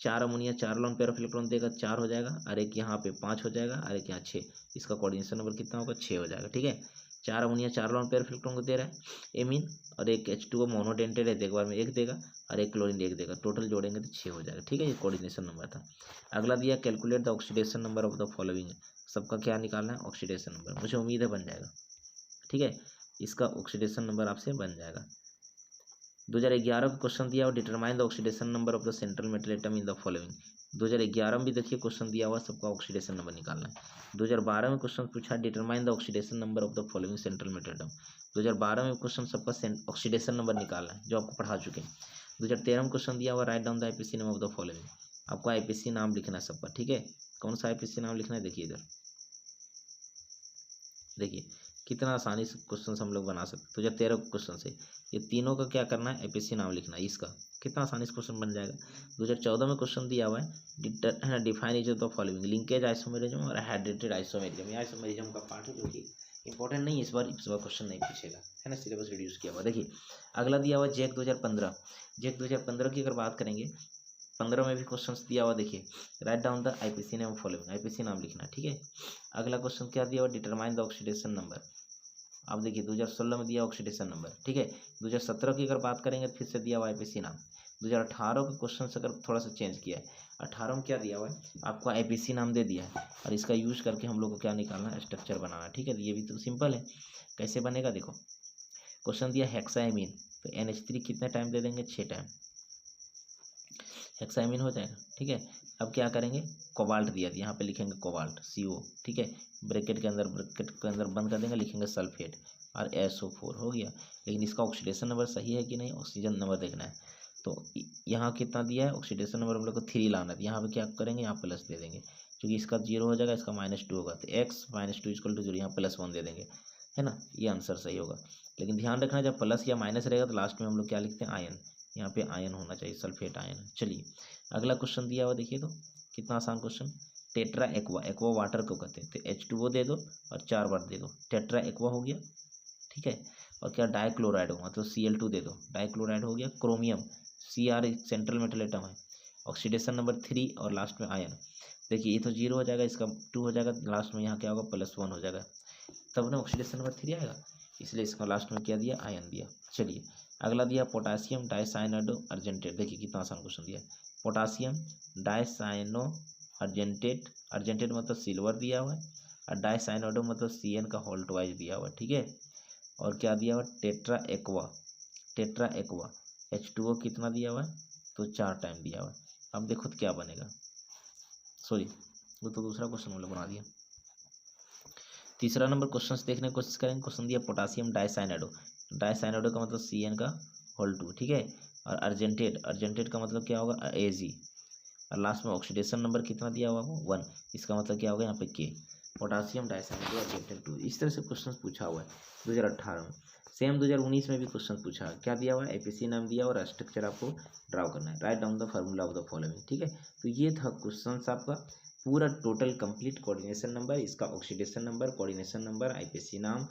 [SPEAKER 1] 4 ammonia 4 loan pair of electron देगा, 4 हो जाएगा, और एक यहाँ पे 5 हो जाएगा, और एक यहाँ 6, इसका कोऑर्डिनेशन नंबर कितना होगा 6 हो जाएगा, ठीक है। 4 ammonia 4 loan pair of electron को दे रहा है एमीन, और एक H2O मोनोडेंटेड है, एक बार में एक देगा, और एक क्लोरीन एक देगा, टोटल जोड़ेंगे तो 6 हो जाएगा, ठीक है, ये कोऑर्डिनेशन नंबर था। अगला दिया calculate the oxidation number of the following, सबका क्या निकालना है, ऑक्सीडेशन नंबर, मुझे उम्मीद है बन जाएगा, ठीक है, इसका ऑक्सीडेशन नंबर आपसे बन जाएगा। 2011 का क्वेश्चन दिया हुआ, determine the oxidation number of the central metal atom in the following. 2011 में भी देखिए क्वेश्चन दिया हुआ, सबका ऑक्सीडेशन नंबर निकालना है। 2012 में क्वेश्चन पूछा, determine the oxidation number of the following central metal atom. 2012 में क्वेश्चन सबका ऑक्सीडेशन नंबर निकालना है, जो आपको पढ़ा चुके हैं। 2013 में क्वेश्चन दिया हुआ, write down the IPC name of the following, आपको IPC नाम लिखना है सबका, ठीक है। कौन सा IPC नाम लिखना है, देखिए इधर, देखिए कितना आसानी से क्वेश्चन हम लोग बना सकते। 2013 क्वेश्चन से ये तीनों का क्या करना है, IPC नाम लिखना है, इसका कितना आसानी से क्वेश्चन बन जाएगा। 2014 में क्वेश्चन दिया हुआ है, define each of the following, linkage isomerism और हाइड्रेटेड आइसोमेरिज्म। ये आइसोमेरिज्म का पार्ट है जो कि इंपॉर्टेंट नहीं है, इस बार क्वेश्चन नहीं पूछेगा, है ना, सिलेबस रिड्यूस किया हुआ। देखिए अगला दिया हुआ जेक 2015, जेक 2015 की अगर बात करेंगे, 15 में भी क्वेश्चन दिया हुआ, देखिए write down the IPC name following, IPC नाम लिखना, ठीक है। अगला क्वेश्चन क्या दिया हुआ, डिटरमाइन द ऑक्सीडेशन नंबर, अब देखिए 2016 में दिया ऑक्सीडेशन नंबर, ठीक है। 2017 की अगर बात करेंगे तो फिर से दिया हुआ IPC नाम। 2018 के क्वेश्चन से अगर थोड़ा सा चेंज किया है, 18 में क्या दिया हुआ है, आपको IPC नाम दे दिया है, और इसका यूज करके हम लोग को क्या निकालना है, स्ट्रक्चर बनाना, ठीक है। ये भी तो सिंपल है, कैसे बनेगा देखो, क्वेश्चन दिया हेक्साइमिन, तो NH3 कितने टाइम दे देंगे, 6 टाइम, हेक्साइमिन हो जाएगा, ठीक है। अब क्या करेंगे, कोबाल्ट दिया था, यहाँ पे लिखेंगे कोबाल्ट CO, ठीक है, ब्रैकेट के अंदर बंद कर देंगे, लिखेंगे सल्फेट, और SO4 हो गया। लेकिन इसका ऑक्सीडेशन नंबर सही है कि नहीं, ऑक्सीजन नंबर देखना है। तो यहाँ कितना दिया है, ऑक्सीडेशन नंबर हम लोग को 3 लाना है, यहाँ पे क्या करेंगे, यहाँ प्लस दे देंगे, क्योंकि इसका 0 हो जाएगा, इसका -2 होगा, तो x -2 = 0, यहाँ +1 दे देंगे, है ना, ये आंसर सही होगा। लेकिन ध्यान रखना जब प्लस या माइनस रहेगा तो लास्ट में हम लोग क्या लिखते हैं, आयन, यहाँ पे आयन होना चाहिए, सल्फेट आयन। चलिए अगला क्वेश्चन दिया हुआ देखिए, तो कितना आसान question, tetra aqua, aqua water को कहते हैं, तो H2O दे दो और 4 बार दे दो, टेट्रा एक्वा हो गया, ठीक है। और क्या डाइक्लोराइड होगा तो Cl2 दे दो, डाइक्लोराइड हो गया। Chromium Cr central metal atom है, ऑक्सीडेशन नंबर 3 और लास्ट में आयन। देखिए ये तो 0 हो जाएगा, इसका 2 हो जाएगा, लास्ट में यहाँ क्या होगा +1 हो जाएगा, तब ना ऑक्सीडेशन नंबर 3 आएगा, इसलिए इसका लास्ट में क्या दिया, आयन दिया। चलिए अगला दिया पोटासियम डाइसाइनाइडो अर्जेंटेट, देखिए कितना आसान क्वेश्चन दिया है। पोटासियम डाइसाइनो अर्जेंटेट, अर्जेंटेट मतलब सिल्वर दिया हुआ है, और डाइसाइनाइडो मतलब Cn का होल ट्वाइस दिया हुआ है, ठीक है। और क्या दिया हुआ, tetra aqua, tetra aqua H2O कितना दिया हुआ है, तो 4 टाइम दिया हुआ है। अब देखो तो क्या बनेगा, सॉरी वो तो दूसरा क्वेश्चन हम लोग बना दिया। तीसरा नंबर क्वेश्चन देखने की कोशिश करेंगे। क्वेश्चन दिया पोटासियम डाइसाइनाइडो, डाइसाइनाइडो का मतलब Cn का होल 2, ठीक है। और अर्जेंटेट, अर्जेंटेट का मतलब क्या होगा, Ag, और लास्ट में ऑक्सीडेशन नंबर कितना दिया हुआ है, 1, इसका मतलब क्या होगा यहाँ पे K। पोटासियम डाइसाइनाइडो अर्जेंटेट 2, इस तरह से क्वेश्चन पूछा हुआ है 2018 में। सेम 2019 में भी क्वेश्चन पूछा, क्या दिया हुआ है, APC नाम दिया और स्ट्रक्चर आपको ड्राउ करना है, write down the formula of the following, ठीक है। तो ये था क्वेश्चन आपका पूरा टोटल कंप्लीट, कोऑर्डिनेशन नंबर, इसका oxidation number, coordination number, IPC नाम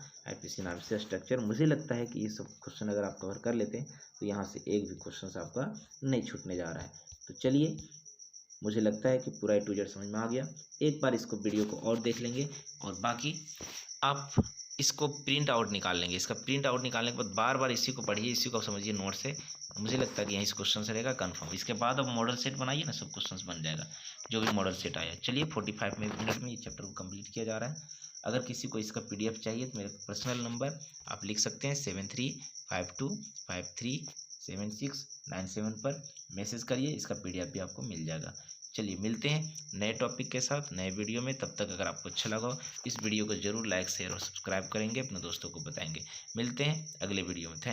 [SPEAKER 1] से स्ट्रक्चर। मुझे लगता है कि ये सब क्वेश्चन अगर आप कवर कर लेते हैं तो यहाँ से एक भी क्वेश्चन आपका नहीं छूटने जा रहा है। तो चलिए मुझे लगता है कि पूरा A to Z समझ में आ गया। एक बार इसको वीडियो को और देख लेंगे और बाकी आप इसको प्रिंट आउट निकाल लेंगे। इसका प्रिंट आउट निकालने के बाद बार बार इसी को पढ़िए, इसी को समझिए नोट से। मुझे लगता है कि यहीं इस क्वेश्चन से रहेगा कन्फर्म। इसके बाद अब मॉडल सेट बनाइए ना, सब क्वेश्चंस बन जाएगा जो भी मॉडल सेट आया। चलिए 45 मिनट में ये चैप्टर को कंप्लीट किया जा रहा है। अगर किसी को इसका PDF चाहिए तो मेरे पर्सनल नंबर आप लिख सकते हैं 7352537697 पर मैसेज करिए, इसका PDF भी आपको मिल जाएगा। चलिए मिलते हैं नए टॉपिक के साथ नए वीडियो में। तब तक अगर आपको अच्छा लगा हो इस वीडियो को जरूर लाइक शेयर और सब्सक्राइब करेंगे, अपने दोस्तों को बताएंगे। मिलते हैं अगले वीडियो में। थैंक